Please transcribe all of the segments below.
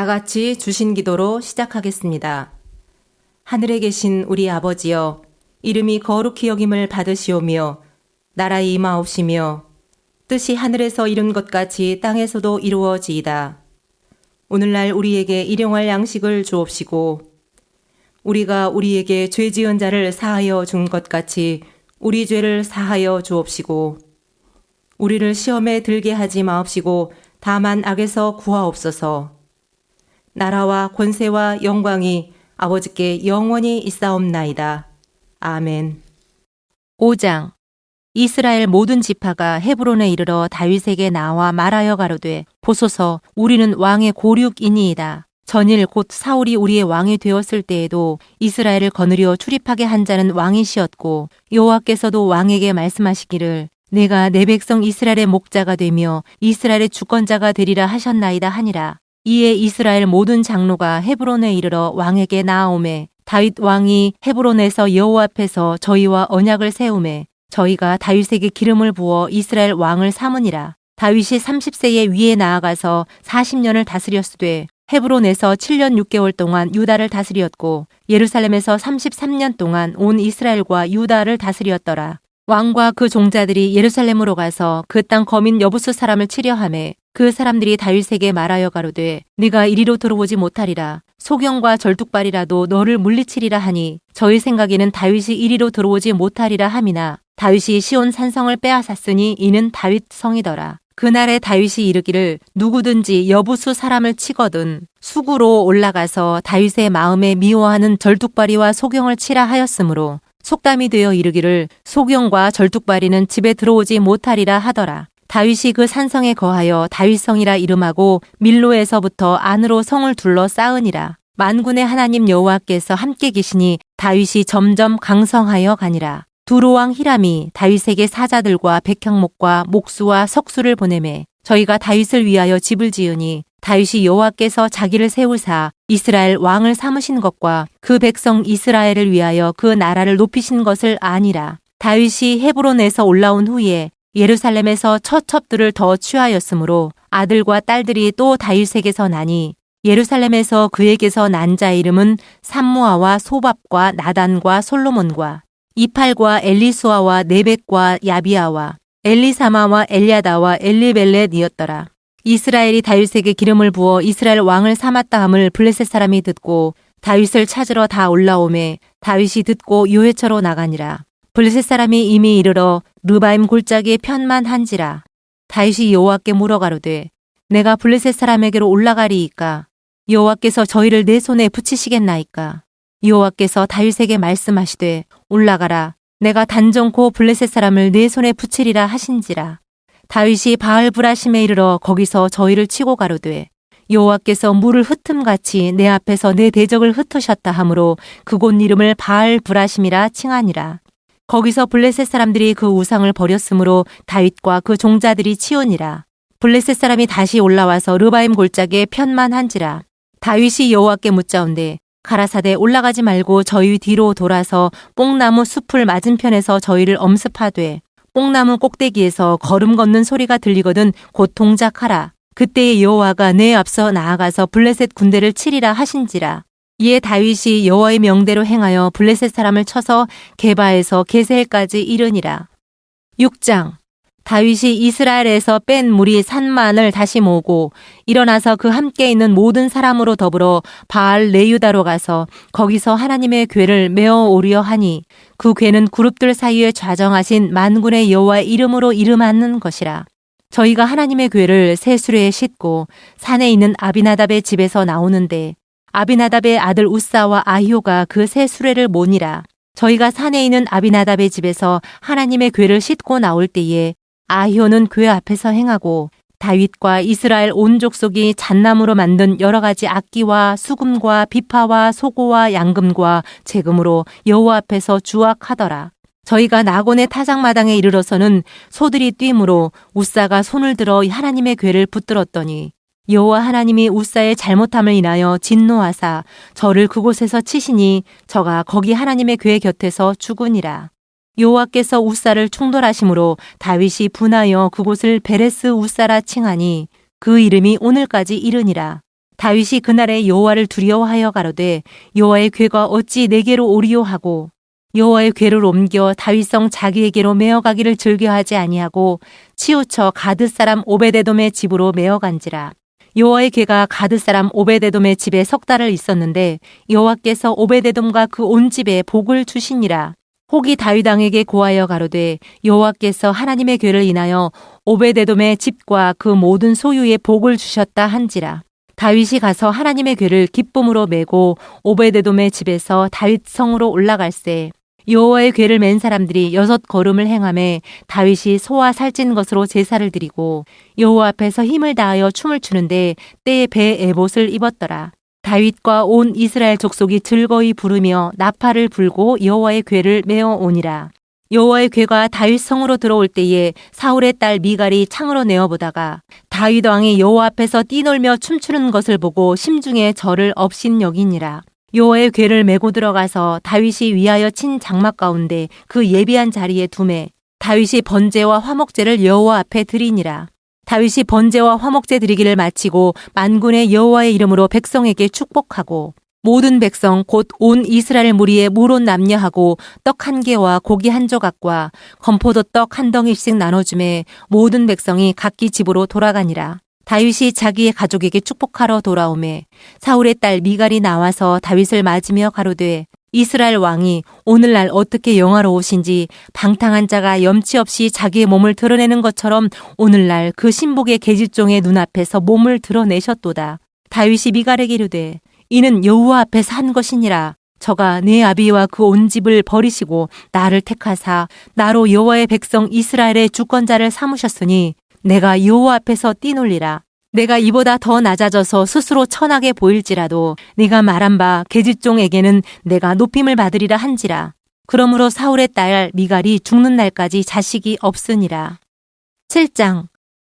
같이 주신 기도로 시작하겠습니다. 하늘에 계신 우리 아버지여, 이름이 거룩히 여김을 받으시오며 나라의 임하옵시며 뜻이 하늘에서 이룬 것 같이 땅에서도 이루어지이다. 오늘날 우리에게 일용할 양식을 주옵시고 우리가 우리에게 죄 지은 자를 사하여 준 것 같이 우리 죄를 사하여 주옵시고 우리를 시험에 들게 하지 마옵시고 다만 악에서 구하옵소서. 나라와 권세와 영광이 아버지께 영원히 있사옵나이다. 아멘. 5장. 이스라엘 모든 지파가 헤브론에 이르러 다윗에게 나와 말하여 가로되 보소서 우리는 왕의 고륙이니이다. 전일 곧 사울이 우리의 왕이 되었을 때에도 이스라엘을 거느려 출입하게 한 자는 왕이시었고 여호와께서도 왕에게 말씀하시기를 내가 내 백성 이스라엘의 목자가 되며 이스라엘의 주권자가 되리라 하셨나이다 하니라. 이에 이스라엘 모든 장로가 헤브론에 이르러 왕에게 나아오매 다윗 왕이 헤브론에서 여호와 앞에서 저희와 언약을 세우매 저희가 다윗에게 기름을 부어 이스라엘 왕을 삼으니라. 다윗이 30세에 위에 나아가서 40년을 다스렸으되 헤브론에서 7년 6개월 동안 유다를 다스렸고 예루살렘에서 33년 동안 온 이스라엘과 유다를 다스렸더라. 왕과 그 종자들이 예루살렘으로 가서 그 땅 거민 여부수 사람을 치려 하매 그 사람들이 다윗에게 말하여 가로되 네가 이리로 들어오지 못하리라. 소경과 절뚝발이라도 너를 물리치리라 하니 저희 생각에는 다윗이 이리로 들어오지 못하리라 함이나 다윗이 시온 산성을 빼앗았으니 이는 다윗 성이더라. 그날에 다윗이 이르기를 누구든지 여부수 사람을 치거든 수구로 올라가서 다윗의 마음에 미워하는 절뚝발이와 소경을 치라 하였으므로 속담이 되어 이르기를 소경과 절뚝발이는 집에 들어오지 못하리라 하더라. 다윗이 그 산성에 거하여 다윗성이라 이름하고 밀로에서부터 안으로 성을 둘러 쌓으니라. 만군의 하나님 여호와께서 함께 계시니 다윗이 점점 강성하여 가니라. 두로왕 히람이 다윗에게 사자들과 백향목과 목수와 석수를 보내매 저희가 다윗을 위하여 집을 지으니 다윗이 여호와께서 자기를 세우사 이스라엘 왕을 삼으신 것과 그 백성 이스라엘을 위하여 그 나라를 높이신 것을 아니라. 다윗이 헤브론에서 올라온 후에 예루살렘에서 처첩들을 더 취하였으므로 아들과 딸들이 또 다윗에게서 나니 예루살렘에서 그에게서 난 자 이름은 삼무아와 소밥과 나단과 솔로몬과 이팔과 엘리수아와 네벡과 야비아와 엘리사마와 엘야다와 엘리벨렛이었더라. 이스라엘이 다윗에게 기름을 부어 이스라엘 왕을 삼았다 함을 블레셋 사람이 듣고 다윗을 찾으러 다 올라오매 다윗이 듣고 요회처로 나가니라. 블레셋 사람이 이미 이르러 르바임 골짜기에 편만한지라. 다윗이 여호와께 물어 가로되 내가 블레셋 사람에게로 올라가리이까 여호와께서 저희를 내 손에 붙이시겠나이까. 여호와께서 다윗에게 말씀하시되 올라가라. 내가 단정코 블레셋 사람을 내 손에 붙이리라 하신지라. 다윗이 바알브라심에 이르러 거기서 저희를 치고 가로되 여호와께서 물을 흩음같이 내 앞에서 내 대적을 흩으셨다 하므로 그곳 이름을 바알브라심이라 칭하니라. 거기서 블레셋 사람들이 그 우상을 버렸으므로 다윗과 그 종자들이 치우니라. 블레셋 사람이 다시 올라와서 르바임 골짜기에 편만한지라. 다윗이 여호와께 묻자온데 가라사대 올라가지 말고 저희 뒤로 돌아서 뽕나무 숲을 맞은편에서 저희를 엄습하되 뽕나무 꼭대기에서 걸음 걷는 소리가 들리거든 곧 동작하라. 그때에 여호와가 내 앞서 나아가서 블레셋 군대를 치리라 하신지라. 이에 다윗이 여호와의 명대로 행하여 블레셋 사람을 쳐서 게바에서 게셀까지 이르니라. 6장. 다윗이 이스라엘에서 뺀 무리 3만을 다시 모으고 일어나서 그 함께 있는 모든 사람으로 더불어 바알 레유다로 가서 거기서 하나님의 궤를 메어 오려 하니 그 궤는 그룹들 사이에 좌정하신 만군의 여호와의 이름으로 이름하는 것이라. 저희가 하나님의 궤를 새 수레에 싣고 산에 있는 아비나답의 집에서 나오는데 아비나답의 아들 우사와 아히오가 그 새 수레를 모니라. 저희가 산에 있는 아비나답의 집에서 하나님의 궤를 싣고 나올 때에 아히오는 궤 앞에서 행하고 다윗과 이스라엘 온 족속이 잣나무로 만든 여러 가지 악기와 수금과 비파와 소고와 양금과 제금으로 여호와 앞에서 주악하더라. 저희가 나곤의 타작마당에 이르러서는 소들이 뛰므로 우사가 손을 들어 하나님의 궤를 붙들었더니 여호와 하나님이 우사의 잘못함을 인하여 진노하사 저를 그곳에서 치시니 저가 거기 하나님의 궤 곁에서 죽으니라. 여호와께서 우사를 충돌하심으로 다윗이 분하여 그곳을 베레스 우사라 칭하니 그 이름이 오늘까지 이르니라. 다윗이 그날에 여호와를 두려워하여 가로되 여호와의 궤가 어찌 내게로 오리요 하고 여호와의 궤를 옮겨 다윗성 자기에게로 메어가기를 즐겨하지 아니하고 치우쳐 가드 사람 오베데돔의 집으로 메어간지라. 여호와의 궤가 가드 사람 오베데돔의 집에 석 달을 있었는데 여호와께서 오베데돔과 그 온 집에 복을 주시니라. 혹이 다윗 왕에게 고하여 가로되 여호와께서 하나님의 궤를 인하여 오베데돔의 집과 그 모든 소유에 복을 주셨다 한지라. 다윗이 가서 하나님의 궤를 기쁨으로 메고 오베데돔의 집에서 다윗 성으로 올라갈새 여호와의 궤를 맨 사람들이 6걸음을 행하매 다윗이 소와 살찐 것으로 제사를 드리고 여호와 앞에서 힘을 다하여 춤을 추는데 때에 배 에봇을 입었더라. 다윗과 온 이스라엘 족속이 즐거이 부르며 나팔을 불고 여호와의 궤를 메어 오니라. 여호와의 궤가 다윗 성으로 들어올 때에 사울의 딸 미갈이 창으로 내어보다가 다윗 왕이 여호와 앞에서 뛰놀며 춤추는 것을 보고 심중에 저를 업신여기니라. 여호와의 궤를 메고 들어가서 다윗이 위하여 친 장막 가운데 그 예비한 자리에 두매 다윗이 번제와 화목제를 여호와 앞에 드리니라. 다윗이 번제와 화목제 드리기를 마치고 만군의 여호와의 이름으로 백성에게 축복하고 모든 백성 곧 온 이스라엘 무리에 물온 남녀하고 떡 한 개와 고기 한 조각과 건포도 떡 한 덩이씩 나눠주매 모든 백성이 각기 집으로 돌아가니라. 다윗이 자기의 가족에게 축복하러 돌아오매 사울의 딸 미갈이 나와서 다윗을 맞으며 가로되 이스라엘 왕이 오늘날 어떻게 영화로우신지 방탕한 자가 염치 없이 자기의 몸을 드러내는 것처럼 오늘날 그 신복의 계집종의 눈앞에서 몸을 드러내셨도다. 다윗이 미갈에게 이르되 이는 여호와 앞에서 한 것이니라. 저가 내 아비와 그 온 집을 버리시고 나를 택하사 나로 여호와의 백성 이스라엘의 주권자를 삼으셨으니 내가 여호와 앞에서 뛰놀리라. 내가 이보다 더 낮아져서 스스로 천하게 보일지라도 네가 말한 바 계집종에게는 내가 높임을 받으리라 한지라. 그러므로 사울의 딸 미갈이 죽는 날까지 자식이 없으니라. 7장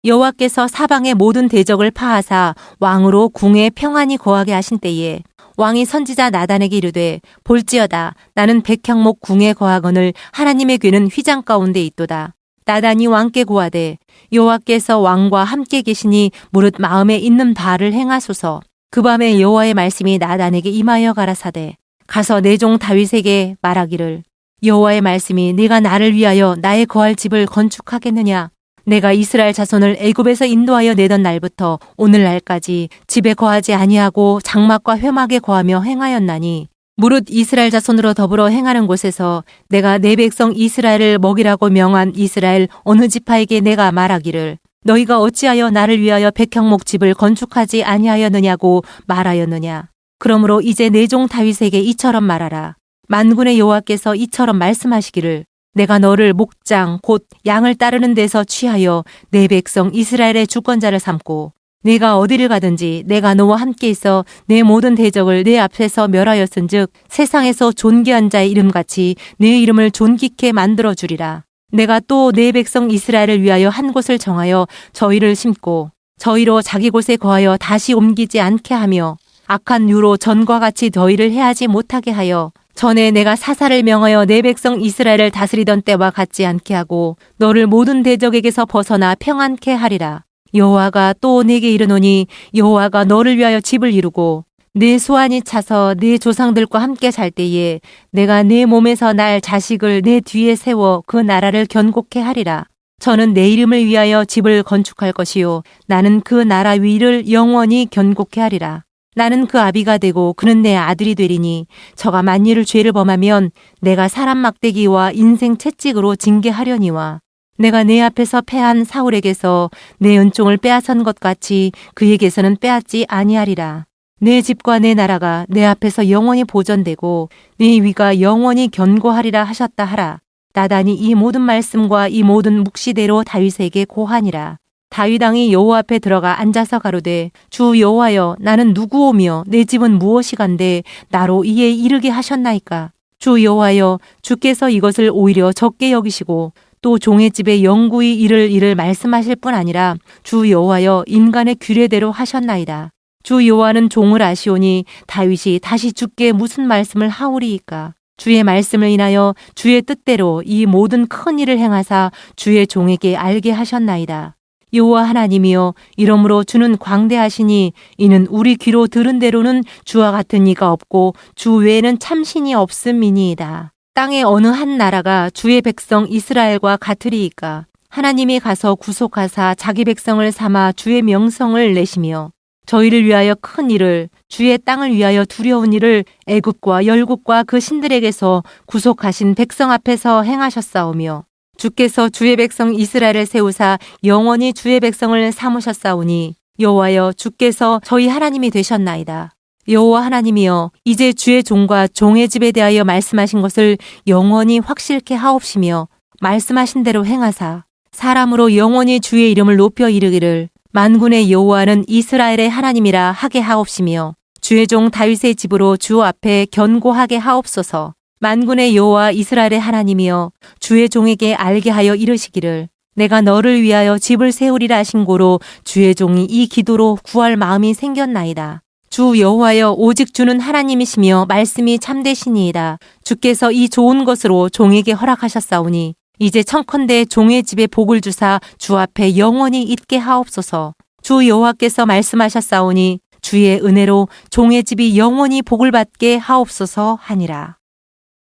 여호와께서 사방의 모든 대적을 파하사 왕으로 궁에 평안히 거하게 하신 때에 왕이 선지자 나단에게 이르되 볼지어다 나는 백향목 궁에 거하거늘 하나님의 궤는 휘장 가운데 있도다. 나단이 왕께 고하되 여호와께서 왕과 함께 계시니 무릇 마음에 있는 바를 행하소서. 그 밤에 여호와의 말씀이 나단에게 임하여 가라사대 가서 내 종 다윗에게 말하기를 여호와의 말씀이 네가 나를 위하여 나의 거할 집을 건축하겠느냐. 내가 이스라엘 자손을 애굽에서 인도하여 내던 날부터 오늘날까지 집에 거하지 아니하고 장막과 회막에 거하며 행하였나니 무릇 이스라엘 자손으로 더불어 행하는 곳에서 내가 내 백성 이스라엘을 먹이라고 명한 이스라엘 어느 지파에게 내가 말하기를 너희가 어찌하여 나를 위하여 백향목 집을 건축하지 아니하였느냐고 말하였느냐. 그러므로 이제 내 종 다윗에게 이처럼 말하라. 만군의 여호와께서 이처럼 말씀하시기를 내가 너를 목장 곧 양을 따르는 데서 취하여 내 백성 이스라엘의 주권자를 삼고 네가 어디를 가든지 내가 너와 함께 있어 내 모든 대적을 내 앞에서 멸하였은즉 세상에서 존귀한 자의 이름같이 내 이름을 존귀케 만들어 주리라. 내가 또 내 백성 이스라엘을 위하여 한 곳을 정하여 저희를 심고 저희로 자기 곳에 거하여 다시 옮기지 않게 하며 악한 유로 전과 같이 너희를 해하지 못하게 하여 전에 내가 사사를 명하여 내 백성 이스라엘을 다스리던 때와 같지 않게 하고 너를 모든 대적에게서 벗어나 평안케 하리라. 여호와가 또 내게 이르노니 여호와가 너를 위하여 집을 이루고 내 소환이 차서 내 조상들과 함께 살 때에 내가 내 몸에서 날 자식을 내 뒤에 세워 그 나라를 견고케 하리라. 저는 내 이름을 위하여 집을 건축할 것이요 나는 그 나라 위를 영원히 견고케 하리라. 나는 그 아비가 되고 그는 내 아들이 되리니 저가 만일 죄를 범하면 내가 사람 막대기와 인생 채찍으로 징계하려니와 내가 내 앞에서 패한 사울에게서 내 은총을 빼앗은 것 같이 그에게서는 빼앗지 아니하리라. 내 집과 내 나라가 내 앞에서 영원히 보존되고 네 위가 영원히 견고하리라 하셨다 하라. 나단이 이 모든 말씀과 이 모든 묵시대로 다윗에게 고하니라. 다윗 왕이 여호와 앞에 들어가 앉아서 가로되 주 여호와여 나는 누구오며 내 집은 무엇이간데 나로 이에 이르게 하셨나이까. 주 여호와여 주께서 이것을 오히려 적게 여기시고 또 종의 집에 영구히 이를 일을 말씀하실 뿐 아니라 주 여호와여 인간의 규례대로 하셨나이다. 주 여호와는 종을 아시오니 다윗이 다시 주께 무슨 말씀을 하오리이까. 주의 말씀을 인하여 주의 뜻대로 이 모든 큰 일을 행하사 주의 종에게 알게 하셨나이다. 여호와 하나님이여 이러므로 주는 광대하시니 이는 우리 귀로 들은 대로는 주와 같은 이가 없고 주 외에는 참신이 없음이니이다. 땅의 어느 한 나라가 주의 백성 이스라엘과 같으리이까. 하나님이 가서 구속하사 자기 백성을 삼아 주의 명성을 내시며 저희를 위하여 큰 일을 주의 땅을 위하여 두려운 일을 애굽과 열국과 그 신들에게서 구속하신 백성 앞에서 행하셨사오며 주께서 주의 백성 이스라엘을 세우사 영원히 주의 백성을 삼으셨사오니 여호와여 주께서 저희 하나님이 되셨나이다. 여호와 하나님이여 이제 주의 종과 종의 집에 대하여 말씀하신 것을 영원히 확실케 하옵시며 말씀하신 대로 행하사 사람으로 영원히 주의 이름을 높여 이르기를 만군의 여호와는 이스라엘의 하나님이라 하게 하옵시며 주의 종 다윗의 집으로 주 앞에 견고하게 하옵소서. 만군의 여호와 이스라엘의 하나님이여 주의 종에게 알게 하여 이르시기를 내가 너를 위하여 집을 세우리라 하신 고로 주의 종이 이 기도로 구할 마음이 생겼나이다. 주 여호와여 오직 주는 하나님이시며 말씀이 참되시니이다. 주께서 이 좋은 것으로 종에게 허락하셨사오니 이제 청컨대 종의 집에 복을 주사 주 앞에 영원히 있게 하옵소서. 주 여호와께서 말씀하셨사오니 주의 은혜로 종의 집이 영원히 복을 받게 하옵소서 하니라.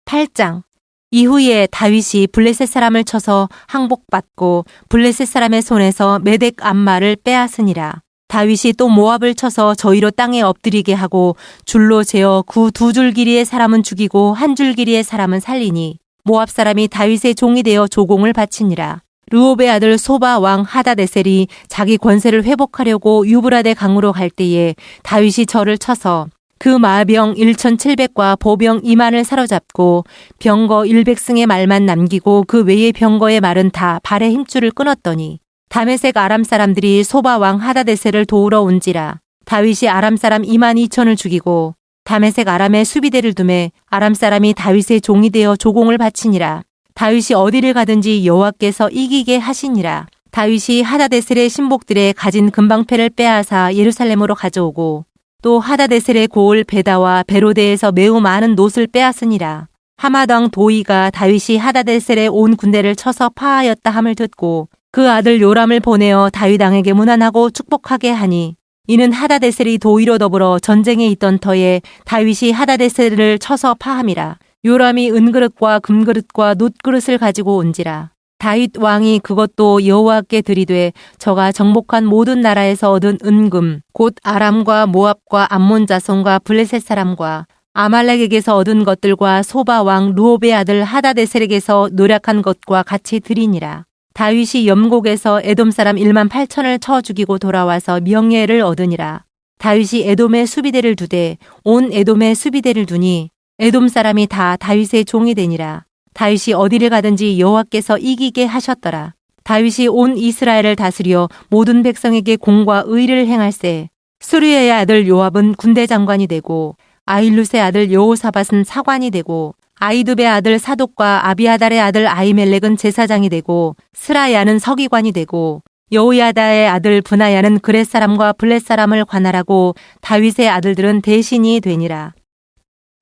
8장. 이후에 다윗이 블레셋 사람을 쳐서 항복받고 블레셋 사람의 손에서 메덱 암마를 빼앗으니라. 다윗이 또 모압을 쳐서 저희로 땅에 엎드리게 하고 줄로 재어 그 두 줄 길이의 사람은 죽이고 한 줄 길이의 사람은 살리니 모압 사람이 다윗의 종이 되어 조공을 바치니라. 르홉의 아들 소바 왕 하다데셀이 자기 권세를 회복하려고 유브라데 강으로 갈 때에 다윗이 저를 쳐서 그 마병 1,700과 보병 2만을 사로잡고 병거 100승의 말만 남기고 그 외의 병거의 말은 다 발의 힘줄을 끊었더니 다메섹 아람 사람들이 소바 왕 하다데셀을 도우러 온지라. 다윗이 아람 사람 2만 2천을 죽이고 다메섹 아람의 수비대를 두매 아람 사람이 다윗의 종이 되어 조공을 바치니라. 다윗이 어디를 가든지 여호와께서 이기게 하시니라. 다윗이 하다데셀의 신복들의 가진 금방패를 빼앗아 예루살렘으로 가져오고 또 하다데셀의 고을 베다와 베로데에서 매우 많은 놋을 빼앗으니라. 하맛 왕 도이가 다윗이 하다데셀의 온 군대를 쳐서 파하였다 함을 듣고 그 아들 요람을 보내어 다윗 왕에게 문안하고 축복하게 하니 이는 하다데셀이 도이로 더불어 전쟁에 있던 터에 다윗이 하다데셀을 쳐서 파함이라. 요람이 은그릇과 금그릇과 놋그릇을 가지고 온지라. 다윗 왕이 그것도 여호와께 드리되 저가 정복한 모든 나라에서 얻은 은금 곧 아람과 모압과 암몬 자손과 블레셋 사람과 아말렉에게서 얻은 것들과 소바 왕 르홉의 아들 하다데셀에게서 노력한 것과 같이 드리니라. 다윗이 염곡에서 에돔 사람 1만 8천을 쳐 죽이고 돌아와서 명예를 얻으니라. 다윗이 에돔의 수비대를 두되 온 에돔의 수비대를 두니 에돔 사람이 다 다윗의 종이 되니라. 다윗이 어디를 가든지 여호와께서 이기게 하셨더라. 다윗이 온 이스라엘을 다스려 모든 백성에게 공과 의를 행할세. 수르야의 아들 요압은 군대 장관이 되고 아힐룻의 아들 여호사밧은 사관이 되고 아이두베의 아들 사독과 아비아달의 아들 아히멜렉은 제사장이 되고 스라야는 서기관이 되고 여호야다의 아들 브나야는 그렛 사람과 블렛 사람을 관할하고 다윗의 아들들은 대신이 되니라.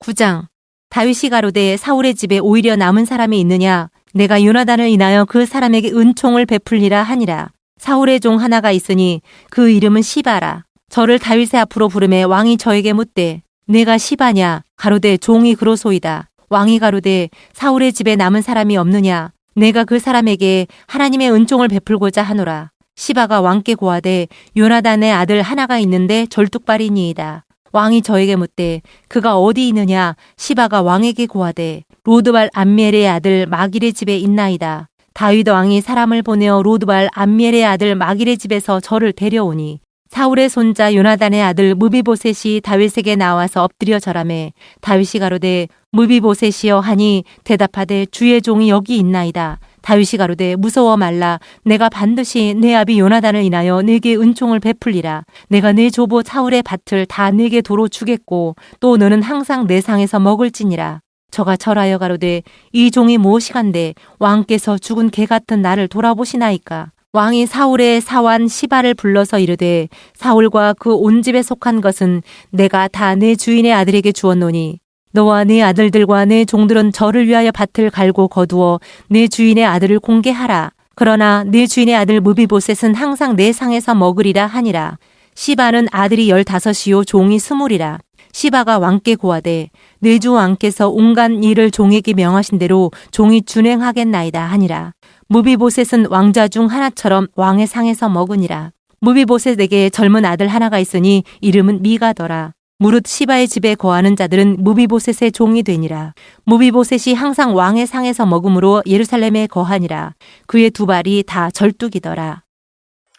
9장. 다윗이 가로되 사울의 집에 오히려 남은 사람이 있느냐? 내가 요나단을 인하여 그 사람에게 은총을 베풀리라 하니라. 사울의 종 하나가 있으니 그 이름은 시바라. 저를 다윗의 앞으로 부르매 왕이 저에게 묻되 내가 시바냐? 가로되 종이 그로소이다. 왕이 가로되 사울의 집에 남은 사람이 없느냐? 내가 그 사람에게 하나님의 은총을 베풀고자 하노라. 시바가 왕께 고하되 요나단의 아들 하나가 있는데 절뚝발이니이다. 왕이 저에게 묻되 그가 어디 있느냐? 시바가 왕에게 고하되 로드발 암미엘의 아들 마길의 집에 있나이다. 다윗 왕이 사람을 보내어 로드발 암미엘의 아들 마길의 집에서 저를 데려오니 사울의 손자 요나단의 아들 무비보셋이 다윗에게 나와서 엎드려 절하매 다윗이 가로되 무비보셋이여 하니 대답하되 주의 종이 여기 있나이다. 다윗이 가로되 무서워 말라. 내가 반드시 내 아비 요나단을 인하여 네게 은총을 베풀리라. 내가 네 조보 사울의 밭을 다 네게 도로 주겠고 또 너는 항상 내 상에서 먹을지니라. 저가 절하여 가로되 이 종이 무엇이간데 왕께서 죽은 개 같은 나를 돌아보시나이까. 왕이 사울의 사환 시바를 불러서 이르되 사울과 그 온 집에 속한 것은 내가 다 내 주인의 아들에게 주었노니 너와 네 아들들과 내 종들은 저를 위하여 밭을 갈고 거두어 내 주인의 아들을 공개하라. 그러나 네 주인의 아들 무비보셋은 항상 내 상에서 먹으리라 하니라. 시바는 아들이 15이요 종이 20이라. 시바가 왕께 고하되 내 주 왕께서 온갖 일을 종에게 명하신 대로 종이 준행하겠나이다 하니라. 무비보셋은 왕자 중 하나처럼 왕의 상에서 먹으니라. 무비보셋에게 젊은 아들 하나가 있으니 이름은 미가더라. 무릇 시바의 집에 거하는 자들은 무비보셋의 종이 되니라. 무비보셋이 항상 왕의 상에서 먹음으로 예루살렘에 거하니라. 그의 두 발이 다 절뚝이더라.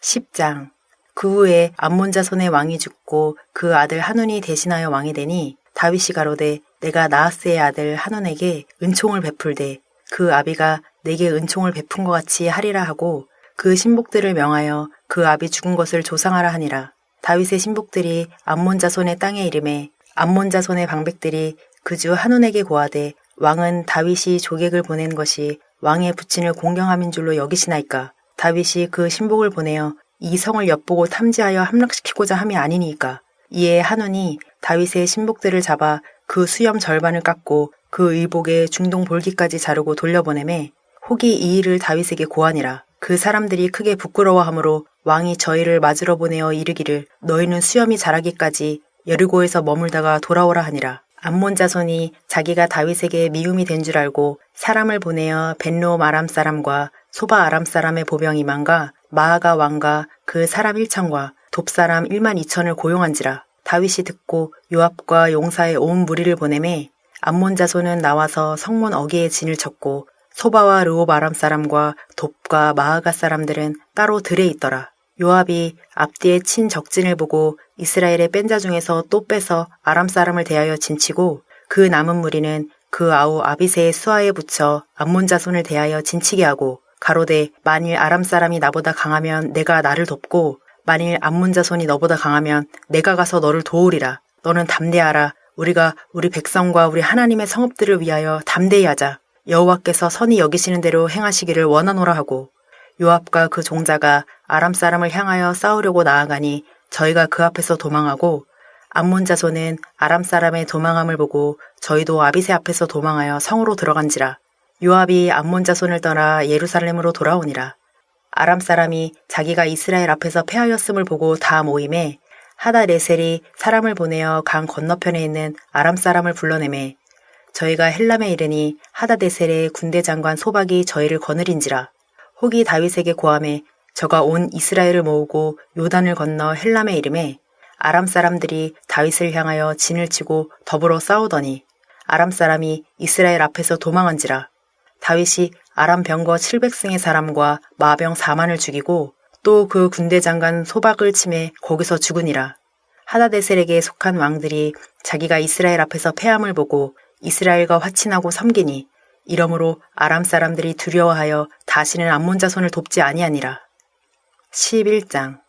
10장. 그 후에 암몬 자손의 왕이 죽고 그 아들 하눈이 대신하여 왕이 되니 다윗이 가로되 내가 나하스의 아들 하눈에게 은총을 베풀되 그 아비가 내게 은총을 베푼 것 같이 하리라 하고 그 신복들을 명하여 그 아비 죽은 것을 조상하라 하니라. 다윗의 신복들이 암몬 자손의 땅에 이름에 암몬 자손의 방백들이 그 주 하눈에게 고하되 왕은 다윗이 조객을 보낸 것이 왕의 부친을 공경함인 줄로 여기시나이까. 다윗이 그 신복을 보내어 이 성을 엿보고 탐지하여 함락시키고자 함이 아니니까. 이에 하눈이 다윗의 신복들을 잡아 그 수염 절반을 깎고 그 의복의 중동 볼기까지 자르고 돌려보내매 혹이 이 일을 다윗에게 고하니라. 그 사람들이 크게 부끄러워하므로 왕이 저희를 맞으러 보내어 이르기를 너희는 수염이 자라기까지 여리고에서 머물다가 돌아오라 하니라. 암몬 자손이 자기가 다윗에게 미움이 된 줄 알고 사람을 보내어 벤로움 아람 사람과 소바 아람 사람의 보병 2만과 마아가 왕과 그 사람 1천과 돕 사람 1만 2천을 고용한지라. 다윗이 듣고 요압과 용사의 온 무리를 보내매 암몬 자손은 나와서 성문 어귀에 진을 쳤고 소바와 르홉 아람 사람과 돕과 마아가 사람들은 따로 들에 있더라. 요압이 앞뒤에 친 적진을 보고 이스라엘의 뺀 자 중에서 또 빼서 아람 사람을 대하여 진치고 그 남은 무리는 그 아우 아비새의 수하에 붙여 암몬 자손을 대하여 진치게 하고 가로되 만일 아람 사람이 나보다 강하면 내가 나를 돕고 만일 암몬 자손이 너보다 강하면 내가 가서 너를 도우리라. 너는 담대하라. 우리가 우리 백성과 우리 하나님의 성읍들을 위하여 담대히 하자. 여호와께서 선히 여기시는 대로 행하시기를 원하노라 하고 요압과 그 종자가 아람 사람을 향하여 싸우려고 나아가니 저희가 그 앞에서 도망하고 암몬 자손은 아람 사람의 도망함을 보고 저희도 아비새 앞에서 도망하여 성으로 들어간지라. 요압이 암몬 자손을 떠나 예루살렘으로 돌아오니라. 아람 사람이 자기가 이스라엘 앞에서 패하였음을 보고 다 모임에 하다레셀이 사람을 보내어 강 건너편에 있는 아람 사람을 불러내매 저희가 헬람에 이르니 하다데셀의 군대 장관 소박이 저희를 거느린지라. 혹이 다윗에게 고하매 저가 온 이스라엘을 모으고 요단을 건너 헬람에 이르매 아람 사람들이 다윗을 향하여 진을 치고 더불어 싸우더니 아람 사람이 이스라엘 앞에서 도망한지라. 다윗이 아람 병거 700승의 사람과 마병 4만을 죽이고 또 그 군대 장관 소박을 치매 거기서 죽으니라. 하다데셀에게 속한 왕들이 자기가 이스라엘 앞에서 패함을 보고 이스라엘과 화친하고 섬기니 이러므로 아람 사람들이 두려워하여 다시는 암몬 자손을 돕지 아니하니라. 11장.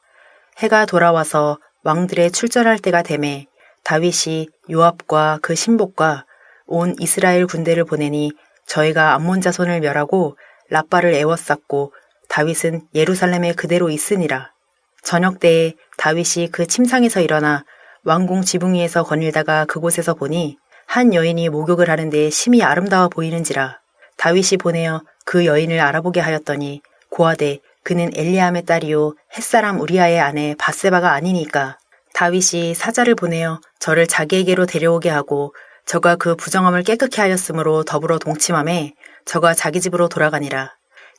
해가 돌아와서 왕들의 출전할 때가 되매 다윗이 요압과 그 신복과 온 이스라엘 군대를 보내니 저희가 암몬 자손을 멸하고 라빠를 에워쌌고 다윗은 예루살렘에 그대로 있으니라. 저녁 때에 다윗이 그 침상에서 일어나 왕궁 지붕 위에서 거닐다가 그곳에서 보니 한 여인이 목욕을 하는데 심히 아름다워 보이는지라. 다윗이 보내어 그 여인을 알아보게 하였더니 고하되 그는 엘리암의 딸이요 햇사람 우리아의 아내 바세바가 아니니까. 다윗이 사자를 보내어 저를 자기에게로 데려오게 하고 저가 그 부정함을 깨끗게 하였으므로 더불어 동침함에 저가 자기 집으로 돌아가니라.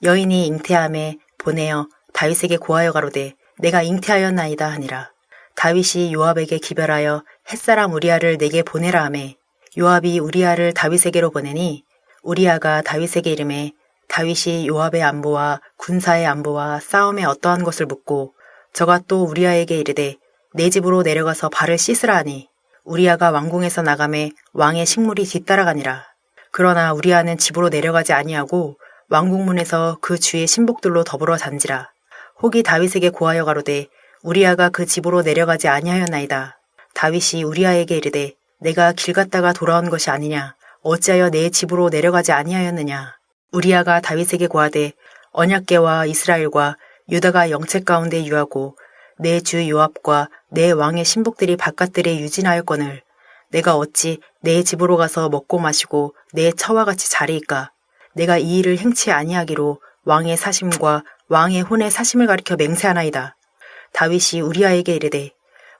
여인이 잉태함에 보내어 다윗에게 고하여 가로되 내가 잉태하였나이다 하니라. 다윗이 요압에게 기별하여 햇사람 우리아를 내게 보내라 하매 요압이 우리아를 다윗에게로 보내니 우리아가 다윗에게 이르매 다윗이 요압의 안보와 군사의 안보와 싸움에 어떠한 것을 묻고 저가 또 우리아에게 이르되 내 집으로 내려가서 발을 씻으라 하니 우리아가 왕궁에서 나가매 왕의 식물이 뒤따라가니라. 그러나 우리아는 집으로 내려가지 아니하고 왕궁문에서 그 주의 신복들로 더불어 잔지라. 혹이 다윗에게 고하여 가로되 우리아가 그 집으로 내려가지 아니하였나이다. 다윗이 우리아에게 이르되 내가 길 갔다가 돌아온 것이 아니냐. 어찌하여 내 집으로 내려가지 아니하였느냐. 우리아가 다윗에게 고하되 언약궤와 이스라엘과 유다가 영책 가운데 유하고 내 주 요압과 내 왕의 신복들이 바깥들에 유진하였거늘 내가 어찌 내 집으로 가서 먹고 마시고 내 처와 같이 자리이까. 내가 이 일을 행치 아니하기로 왕의 사심과 왕의 혼의 사심을 가리켜 맹세하나이다. 다윗이 우리아에게 이르되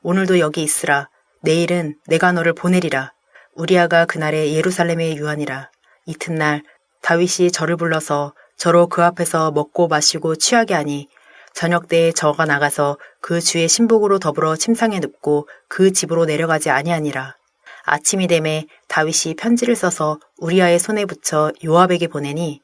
오늘도 여기 있으라. 내일은 내가 너를 보내리라. 우리아가 그날에 예루살렘에 유하니라. 이튿날 다윗이 저를 불러서 저로 그 앞에서 먹고 마시고 취하게 하니 저녁 때에 저가 나가서 그 주의 신복으로 더불어 침상에 눕고 그 집으로 내려가지 아니하니라. 아침이 되매 다윗이 편지를 써서 우리아의 손에 붙여 요압에게 보내니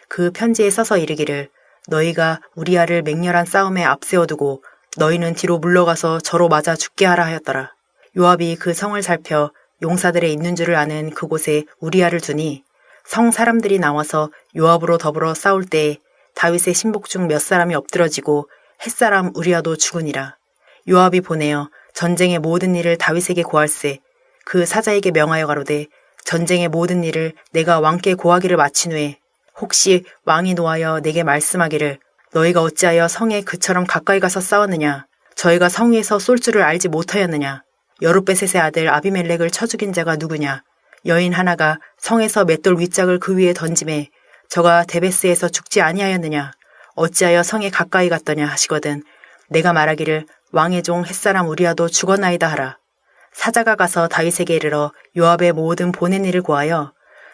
그 편지에 써서 이르기를 너희가 우리아를 맹렬한 싸움에 앞세워두고 너희는 뒤로 물러가서 저로 맞아 죽게 하라 하였더라. 요압이 그 성을 살펴 용사들의 있는 줄을 아는 그곳에 우리아를 두니 성 사람들이 나와서 요압으로 더불어 싸울 때에 다윗의 신복 중 몇 사람이 엎드러지고 햇사람 우리아도 죽으니라. 요압이 보내어 전쟁의 모든 일을 다윗에게 고할세 그 사자에게 명하여 가로되 전쟁의 모든 일을 내가 왕께 고하기를 마친 후에 혹시 왕이 노하여 내게 말씀하기를 너희가 어찌하여 성에 그처럼 가까이 가서 싸웠느냐 저희가 성 위에서 쏠 줄을 알지 못하였느냐 여룻베셋의 아들 아비멜렉을 쳐 죽인 자가 누구냐 여인 하나가 성에서 맷돌 윗짝을 그 위에 던짐에 저가 데베스에서 죽지 아니하였느냐 어찌하여 성에 가까이 갔더냐 하시거든 내가 말하기를 왕의 종 햇사람 우리아도 죽었나이다 하라. 사자가 가서 다윗에게 이르러 요압의 모든 보낸 일을 고하여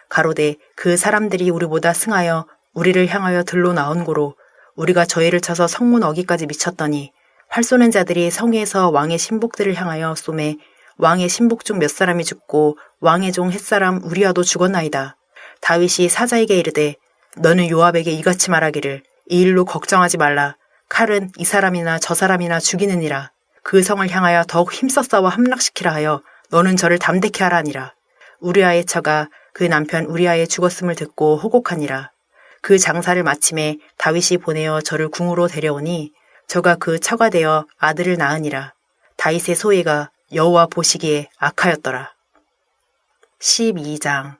가로되 그 사람들이 우리보다 승하여 우리를 향하여 들로 나온 고로 우리가 저희를 쳐서 성문 어기까지 미쳤더니 활 쏘는 자들이 성에서 왕의 신복들을 향하여 쏘매 왕의 신복 중 몇 사람이 죽고 왕의 종 햇사람 우리아도 죽었나이다. 다윗이 사자에게 이르되 너는 요압에게 이같이 말하기를 이 일로 걱정하지 말라. 칼은 이 사람이나 저 사람이나 죽이느니라. 그 성을 향하여 더욱 힘써 싸워 함락시키라 하여 너는 저를 담대케 하라니라. 우리아의 처가 그 남편 우리아의 죽었음을 듣고 호곡하니라. 그 장사를 마침에 다윗이 보내어 저를 궁으로 데려오니 저가 그 처가 되어 아들을 낳으니라. 다윗의 소위가 여호와 보시기에 악하였더라. 12장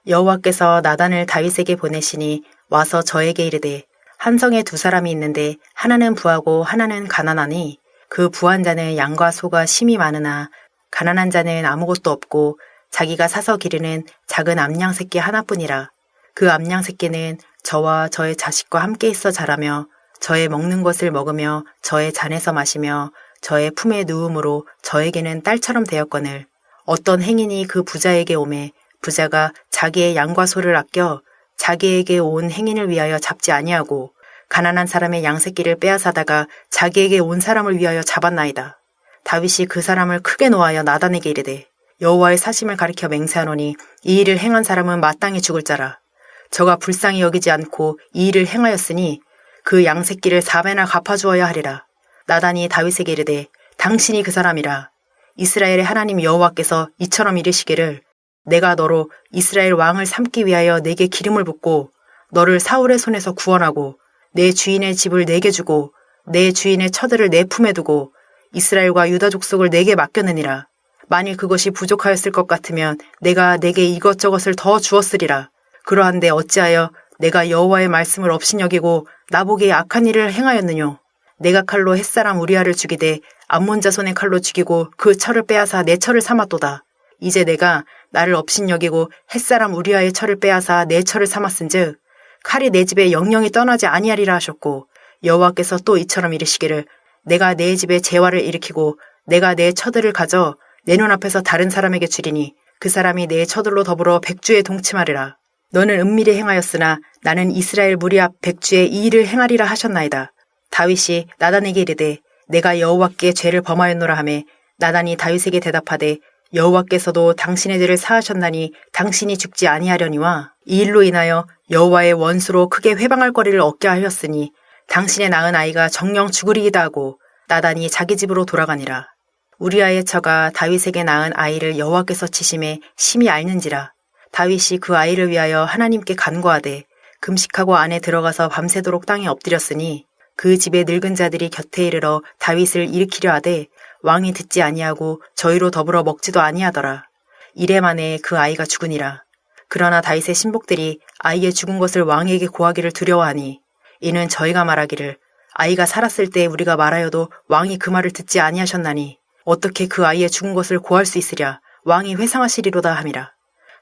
여호와께서 나단을 다윗에게 보내시니 와서 저에게 이르되 한 성에 두 사람이 있는데 하나는 부하고 하나는 가난하니 그 부한 자는 양과 소가 심이 많으나 가난한 자는 아무것도 없고 자기가 사서 기르는 작은 암양 새끼 하나뿐이라. 그 암양 새끼는 저와 저의 자식과 함께 있어 자라며 저의 먹는 것을 먹으며 저의 잔에서 마시며 저의 품에 누움으로 저에게는 딸처럼 되었거늘 어떤 행인이 그 부자에게 오매 부자가 자기의 양과 소를 아껴 자기에게 온 행인을 위하여 잡지 아니하고 가난한 사람의 양새끼를 빼앗아다가 자기에게 온 사람을 위하여 잡았나이다. 다윗이 그 사람을 크게 노하여 나단에게 이르되 여호와의 사심을 가리켜 맹세하노니 이 일을 행한 사람은 마땅히 죽을 자라. 저가 불쌍히 여기지 않고 이 일을 행하였으니 그 양새끼를 4배나 갚아주어야 하리라. 나단이 다윗에게 이르되 당신이 그 사람이라. 이스라엘의 하나님 여호와께서 이처럼 이르시기를 내가 너로 이스라엘 왕을 삼기 위하여 내게 기름을 붓고 너를 사울의 손에서 구원하고 내 주인의 집을 내게 주고 내 주인의 처들을 내 품에 두고 이스라엘과 유다 족속을 내게 맡겼느니라. 만일 그것이 부족하였을 것 같으면 내가 내게 이것저것을 더 주었으리라. 그러한데 어찌하여 내가 여호와의 말씀을 업신여기고 나보기에 악한 일을 행하였느뇨. 내가 칼로 햇사람 우리아를 죽이되 암몬 자손의 칼로 죽이고 그 철을 빼앗아 내 철을 삼았도다. 이제 내가 나를 업신여기고 햇사람 우리아의 철을 빼앗아 내 철을 삼았은즉 칼이 내 집에 영영이 떠나지 아니하리라 하셨고 여호와께서 또 이처럼 이르시기를 내가 내 집에 재화를 일으키고 내가 내 처들을 가져 내 눈앞에서 다른 사람에게 주리니 그 사람이 내 처들로 더불어 백주에 동침하리라. 너는 은밀히 행하였으나 나는 이스라엘 무리 앞 백주에 이 일을 행하리라 하셨나이다. 다윗이 나단에게 이르되 내가 여호와께 죄를 범하였노라 하매 나단이 다윗에게 대답하되 여호와께서도 당신의 죄를 사하셨나니 당신이 죽지 아니하려니와 이 일로 인하여 여호와의 원수로 크게 회방할 거리를 얻게 하였으니 당신의 낳은 아이가 정령 죽으리이다 하고 나단이 자기 집으로 돌아가니라. 우리아의 처가 다윗에게 낳은 아이를 여호와께서 치심에 심히 앓는지라. 다윗이 그 아이를 위하여 하나님께 간구하되 금식하고 안에 들어가서 밤새도록 땅에 엎드렸으니 그 집의 늙은 자들이 곁에 이르러 다윗을 일으키려 하되 왕이 듣지 아니하고 저희로 더불어 먹지도 아니하더라. 이래 만에 그 아이가 죽으니라. 그러나 다윗의 신복들이 아이의 죽은 것을 왕에게 고하기를 두려워하니 이는 저희가 말하기를 아이가 살았을 때 우리가 말하여도 왕이 그 말을 듣지 아니하셨나니 어떻게 그 아이의 죽은 것을 고할 수 있으랴. 왕이 회상하시리로다 함이라.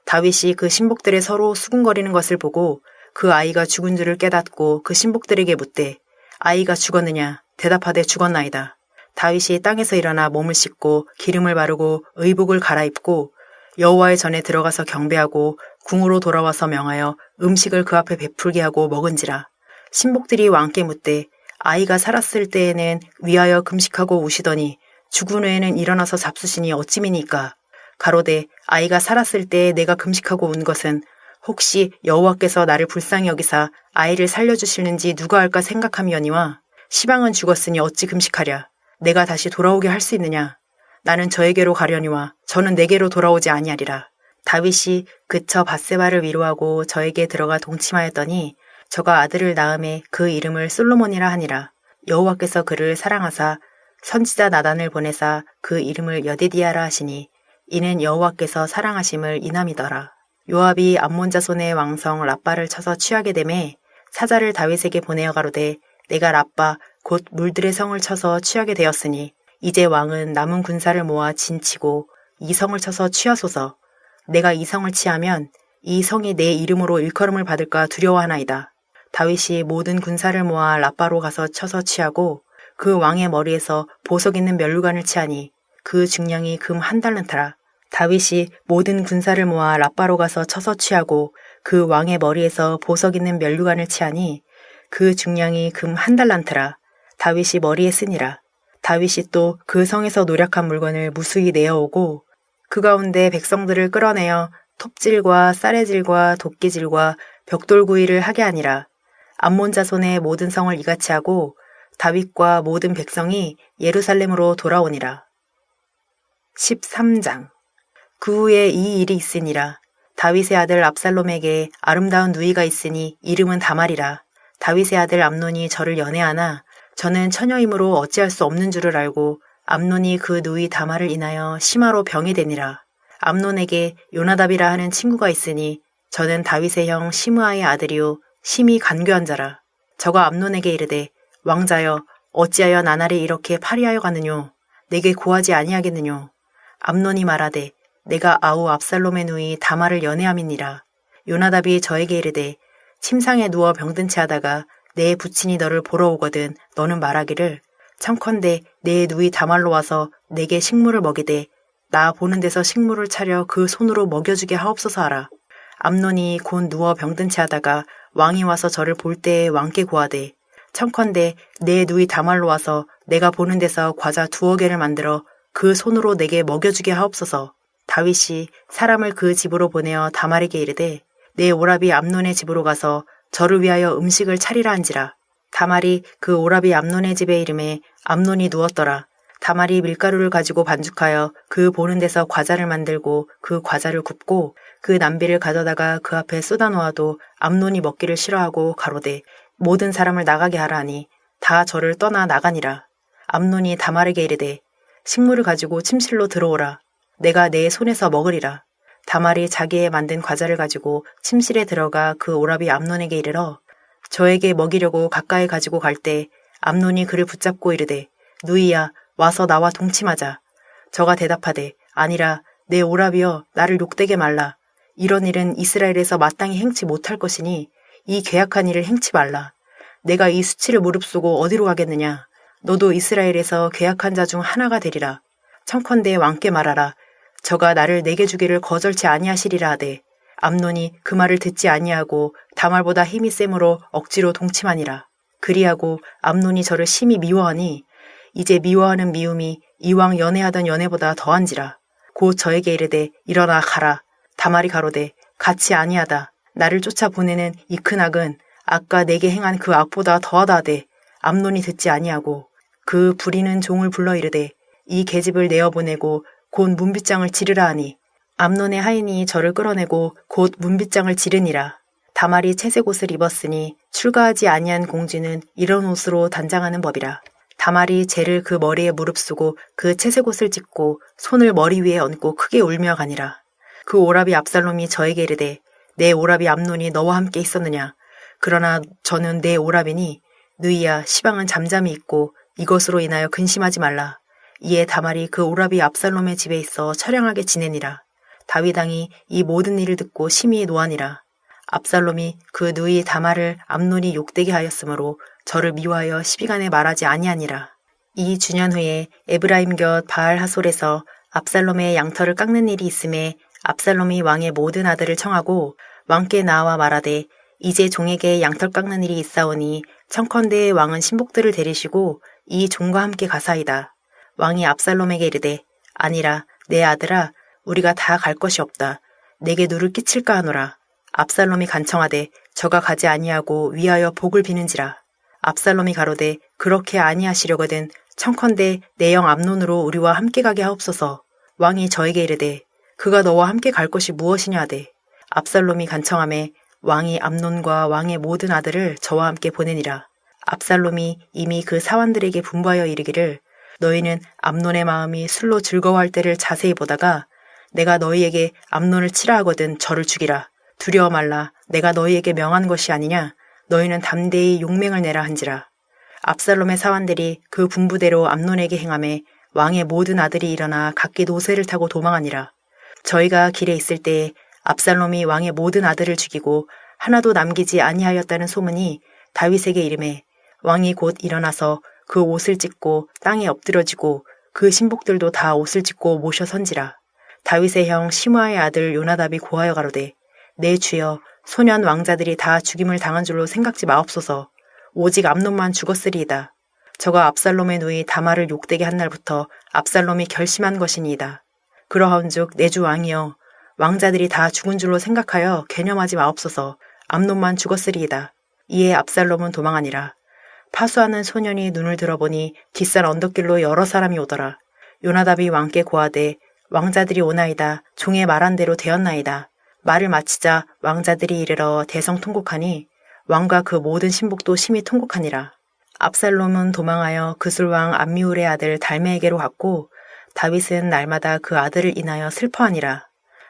다윗이 그 신복들의 서로 수군거리는 것을 보고 그 아이가 죽은 줄을 깨닫고 그 신복들에게 묻되 아이가 죽었느냐? 대답하되 죽었나이다. 다윗이 땅에서 일어나 몸을 씻고 기름을 바르고 의복을 갈아입고 여호와의 전에 들어가서 경배하고 궁으로 돌아와서 명하여 음식을 그 앞에 베풀게 하고 먹은지라. 신복들이 왕께 묻되 아이가 살았을 때에는 위하여 금식하고 우시더니 죽은 후에는 일어나서 잡수시니 어찌미니까? 가로되 아이가 살았을 때에 내가 금식하고 운 것은 혹시 여호와께서 나를 불쌍히 여기사 아이를 살려주시는지 누가 할까 생각함이거니와 시방은 죽었으니 어찌 금식하랴? 내가 다시 돌아오게 할 수 있느냐? 나는 저에게로 가려니와 저는 내게로 돌아오지 아니하리라. 다윗이 그쳐 밧세바를 위로하고 저에게 들어가 동침하였더니 저가 아들을 낳음에 그 이름을 솔로몬이라 하니라. 여호와께서 그를 사랑하사 선지자 나단을 보내사 그 이름을 여디디아라 하시니 이는 여호와께서 사랑하심을 인함이더라. 요압이 암몬 자손의 왕성 랍바를 쳐서 취하게 되매 사자를 다윗에게 보내어 가로되 내가 랍바 곧 물들의 성을 쳐서 취하게 되었으니 이제 왕은 남은 군사를 모아 진치고 이 성을 쳐서 취하소서. 내가 이 성을 취하면 이 성이 내 이름으로 일컬음을 받을까 두려워하나이다. 다윗이 모든 군사를 모아 랍바로 가서 쳐서 취하고 그 왕의 머리에서 보석 있는 면류관을 취하니 그 중량이 금 1달란트라. 다윗이 모든 군사를 모아 랍바로 가서 쳐서 취하고 그 왕의 머리에서 보석 있는 면류관을 취하니 그 중량이 금 1달란트라. 다윗이 머리에 쓰니라. 다윗이 또 그 성에서 노략한 물건을 무수히 내어오고 그 가운데 백성들을 끌어내어 톱질과 쌀해질과 도끼질과 벽돌구이를 하게 하니라. 암몬 자손의 모든 성을 이같이 하고 다윗과 모든 백성이 예루살렘으로 돌아오니라. 13장. 그 후에 이 일이 있으니라. 다윗의 아들 압살롬에게 아름다운 누이가 있으니 이름은 다말이라. 다윗의 아들 암논이 저를 연애하나 저는 처녀이므로 어찌할 수 없는 줄을 알고 암논이 그 누이 다말을 인하여 심화로 병이 되니라. 암논에게 요나답이라 하는 친구가 있으니 저는 다윗의 형 시므아의 아들이요 심히 간교한 자라. 저가 암논에게 이르되 왕자여 어찌하여 나날이 이렇게 파리하여 가느뇨? 내게 고하지 아니하겠느뇨? 암논이 말하되 내가 아우 압살롬의 누이 다말을 연애함이니라. 요나답이 저에게 이르되 침상에 누워 병든 채 하다가 내 부친이 너를 보러 오거든 너는 말하기를 청컨대 내 누이 다말로 와서 내게 식물을 먹이되 나 보는 데서 식물을 차려 그 손으로 먹여주게 하옵소서 하라. 암논이 곧 누워 병든 채 하다가 왕이 와서 저를 볼 때에 왕께 고하되 청컨대 내 누이 다말로 와서 내가 보는 데서 과자 2개를 만들어 그 손으로 내게 먹여주게 하옵소서. 다윗이 사람을 그 집으로 보내어 다말에게 이르되 내 오라비 암논의 집으로 가서 저를 위하여 음식을 차리라 한지라. 다말이 그 오라비 암논의 집에 이름에 암논이 누웠더라. 다말이 밀가루를 가지고 반죽하여 그 보는 데서 과자를 만들고 그 과자를 굽고 그 남비를 가져다가 그 앞에 쏟아 놓아도 암논이 먹기를 싫어하고 가로되 모든 사람을 나가게 하라 하니 다 저를 떠나 나가니라. 암논이 다말에게 이르되 식물을 가지고 침실로 들어오라. 내가 내 손에서 먹으리라. 다말이 자기의 만든 과자를 가지고 침실에 들어가 그 오라비 암논에게 이르러 저에게 먹이려고 가까이 가지고 갈 때 암논이 그를 붙잡고 이르되 누이야 와서 나와 동침하자. 저가 대답하되 아니라 내 오라비여 나를 욕되게 말라. 이런 일은 이스라엘에서 마땅히 행치 못할 것이니 이 괴악한 일을 행치 말라. 내가 이 수치를 무릅쓰고 어디로 가겠느냐. 너도 이스라엘에서 괴악한 자 중 하나가 되리라. 청컨대 왕께 말하라. 저가 나를 내게 주기를 거절치 아니하시리라 하되 암논이 그 말을 듣지 아니하고 다말보다 힘이 셈으로 억지로 동침하니라. 그리하고 암논이 저를 심히 미워하니 이제 미워하는 미움이 이왕 연애하던 연애보다 더한지라. 곧 저에게 이르되 일어나 가라. 다말이 가로되 같이 아니하다. 나를 쫓아보내는 이 큰 악은 아까 내게 행한 그 악보다 더하다 하되 암논이 듣지 아니하고 그 부리는 종을 불러 이르되 이 계집을 내어보내고 곧 문빗장을 지르라 하니 암논의 하인이 저를 끌어내고 곧 문빗장을 지르니라. 다말이 채색 옷을 입었으니 출가하지 아니한 공주는 이런 옷으로 단장하는 법이라. 다말이 재를 그 머리에 무릅쓰고 그 채색 옷을 찢고 손을 머리 위에 얹고 크게 울며 가니라. 그 오라비 압살롬이 저에게 이르되 내 오라비 암논이 너와 함께 있었느냐. 그러나 저는 내 오라비니 느이야 시방은 잠잠히 있고 이것으로 인하여 근심하지 말라. 이에 다말이 그 오라비 압살롬의 집에 있어 처량하게 지내니라. 다윗 왕이 이 모든 일을 듣고 심히 노하니라. 압살롬이 그 누이 다말을 암논이 욕되게 하였으므로 저를 미워하여 시비간에 말하지 아니하니라. 이 주년 후에 에브라임 곁 바알 하솔에서 압살롬의 양털을 깎는 일이 있음에 압살롬이 왕의 모든 아들을 청하고 왕께 나와 말하되 이제 종에게 양털 깎는 일이 있사오니 청컨대 왕은 신복들을 데리시고 이 종과 함께 가사이다. 왕이 압살롬에게 이르되 아니라 내 아들아 우리가 다 갈 것이 없다. 내게 누를 끼칠까 하노라. 압살롬이 간청하되 저가 가지 아니하고 위하여 복을 비는지라. 압살롬이 가로되 그렇게 아니하시려거든 청컨대 내 영 암논으로 우리와 함께 가게 하옵소서. 왕이 저에게 이르되 그가 너와 함께 갈 것이 무엇이냐 하되 압살롬이 간청하매 왕이 암논과 왕의 모든 아들을 저와 함께 보내니라. 압살롬이 이미 그 사환들에게 분부하여 이르기를 너희는 암논의 마음이 술로 즐거워할 때를 자세히 보다가 내가 너희에게 암논을 치라 하거든 저를 죽이라. 두려워 말라. 내가 너희에게 명한 것이 아니냐. 너희는 담대히 용맹을 내라 한지라. 압살롬의 사환들이 그 분부대로 암논에게 행하매 왕의 모든 아들이 일어나 각기 노새를 타고 도망하니라. 저희가 길에 있을 때에 압살롬이 왕의 모든 아들을 죽이고 하나도 남기지 아니하였다는 소문이 다윗에게 이르매 왕이 곧 일어나서 그 옷을 찢고 땅에 엎드러지고 그 신복들도 다 옷을 찢고 모셔 선지라. 다윗의 형 시므아의 아들 요나답이 고하여 가로되 내 주여 소년 왕자들이 다 죽임을 당한 줄로 생각지 마옵소서. 오직 암논만 죽었으리이다. 저가 압살롬의 누이 다말을 욕되게 한 날부터 압살롬이 결심한 것이니이다. 그러한즉 내 주 왕이여 왕자들이 다 죽은 줄로 생각하여 개념하지 마옵소서. 암논만 죽었으리이다. 이에 압살롬은 도망하니라. 파수하는 소년이 눈을 들어보니 뒷산 언덕길로 여러 사람이 오더라. 요나답이 왕께 고하되 왕자들이 오나이다. 종의 말한 대로 되었나이다. 말을 마치자 왕자들이 이르러 대성통곡하니 왕과 그 모든 신복도 심히 통곡하니라. 압살롬은 도망하여 그술왕 암미울의 아들 달메에게로 갔고 다윗은 날마다 그 아들을 인하여 슬퍼하니라.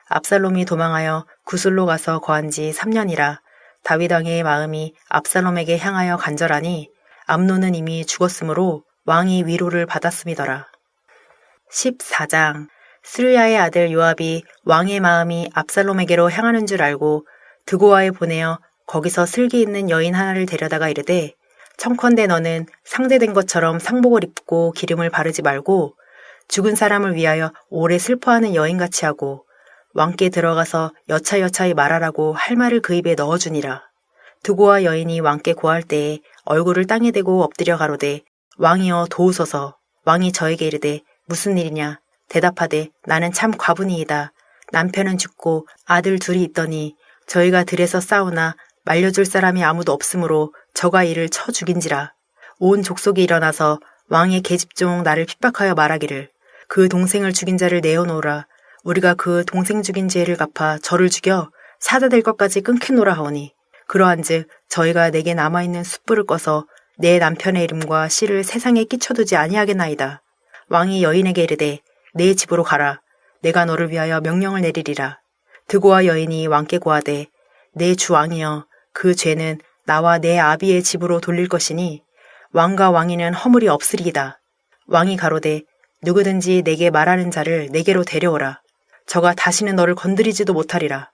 압살롬이 도망하여 구술로 가서 거한 지 3년이라. 다윗 왕의 마음이 압살롬에게 향하여 간절하니 암논은 이미 죽었으므로 왕이 위로를 받았음이더라. 14장. 스루야의 아들 요압이 왕의 마음이 압살롬에게로 향하는 줄 알고 드고아에 보내어 거기서 슬기 있는 여인 하나를 데려다가 이르되 청컨대 너는 상대된 것처럼 상복을 입고 기름을 바르지 말고 죽은 사람을 위하여 오래 슬퍼하는 여인같이 하고 왕께 들어가서 여차여차히 말하라고 할 말을 그 입에 넣어주니라. 드고아 여인이 왕께 고할 때에 얼굴을 땅에 대고 엎드려 가로되 왕이여 도우소서. 왕이 저에게 이르되 무슨 일이냐. 대답하되 나는 참 과분이이다. 남편은 죽고 아들 둘이 있더니 저희가 들에서 싸우나 말려줄 사람이 아무도 없으므로 저가 이를 쳐 죽인지라. 온 족속이 일어나서 왕의 계집종 나를 핍박하여 말하기를 그 동생을 죽인 자를 내어놓으라. 우리가 그 동생 죽인 죄를 갚아 저를 죽여 사자될 것까지 끊겠노라 하오니 그러한즉 저희가 내게 남아있는 숯불을 꺼서 내 남편의 이름과 씨를 세상에 끼쳐두지 아니하겠나이다. 왕이 여인에게 이르되 내 집으로 가라. 내가 너를 위하여 명령을 내리리라. 드고아 여인이 왕께 고하되 내 주 왕이여 그 죄는 나와 내 아비의 집으로 돌릴 것이니 왕과 왕이는 허물이 없으리이다. 왕이 가로되 누구든지 내게 말하는 자를 내게로 데려오라. 저가 다시는 너를 건드리지도 못하리라.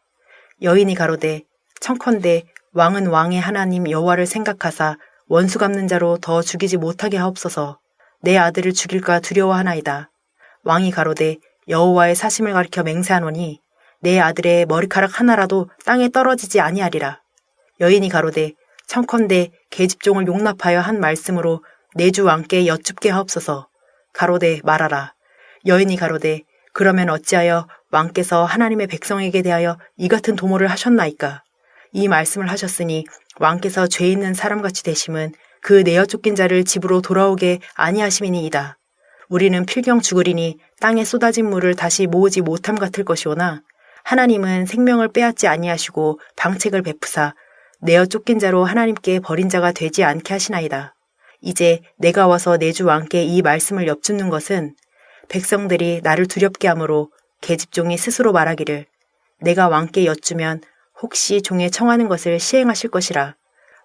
여인이 가로되 청컨대 왕은 왕의 하나님 여호와를 생각하사 원수 갚는 자로 더 죽이지 못하게 하옵소서. 내 아들을 죽일까 두려워하나이다. 왕이 가로되 여호와의 사심을 가리켜 맹세하노니 내 아들의 머리카락 하나라도 땅에 떨어지지 아니하리라. 여인이 가로되 청컨대 계집종을 용납하여 한 말씀으로 내 주 왕께 여쭙게 하옵소서. 가로되 말하라. 여인이 가로되 그러면 어찌하여 왕께서 하나님의 백성에게 대하여 이 같은 도모를 하셨나이까. 이 말씀을 하셨으니 왕께서 죄 있는 사람같이 되심은 그 내어 쫓긴 자를 집으로 돌아오게 아니하심이니이다. 우리는 필경 죽으리니 땅에 쏟아진 물을 다시 모으지 못함 같을 것이오나 하나님은 생명을 빼앗지 아니하시고 방책을 베푸사 내어 쫓긴 자로 하나님께 버린 자가 되지 않게 하시나이다. 이제 내가 와서 내 주 왕께 이 말씀을 엿듣는 것은 백성들이 나를 두렵게 하므로 계집종이 스스로 말하기를 내가 왕께 여쭈면 혹시 종의 청하는 것을 시행하실 것이라.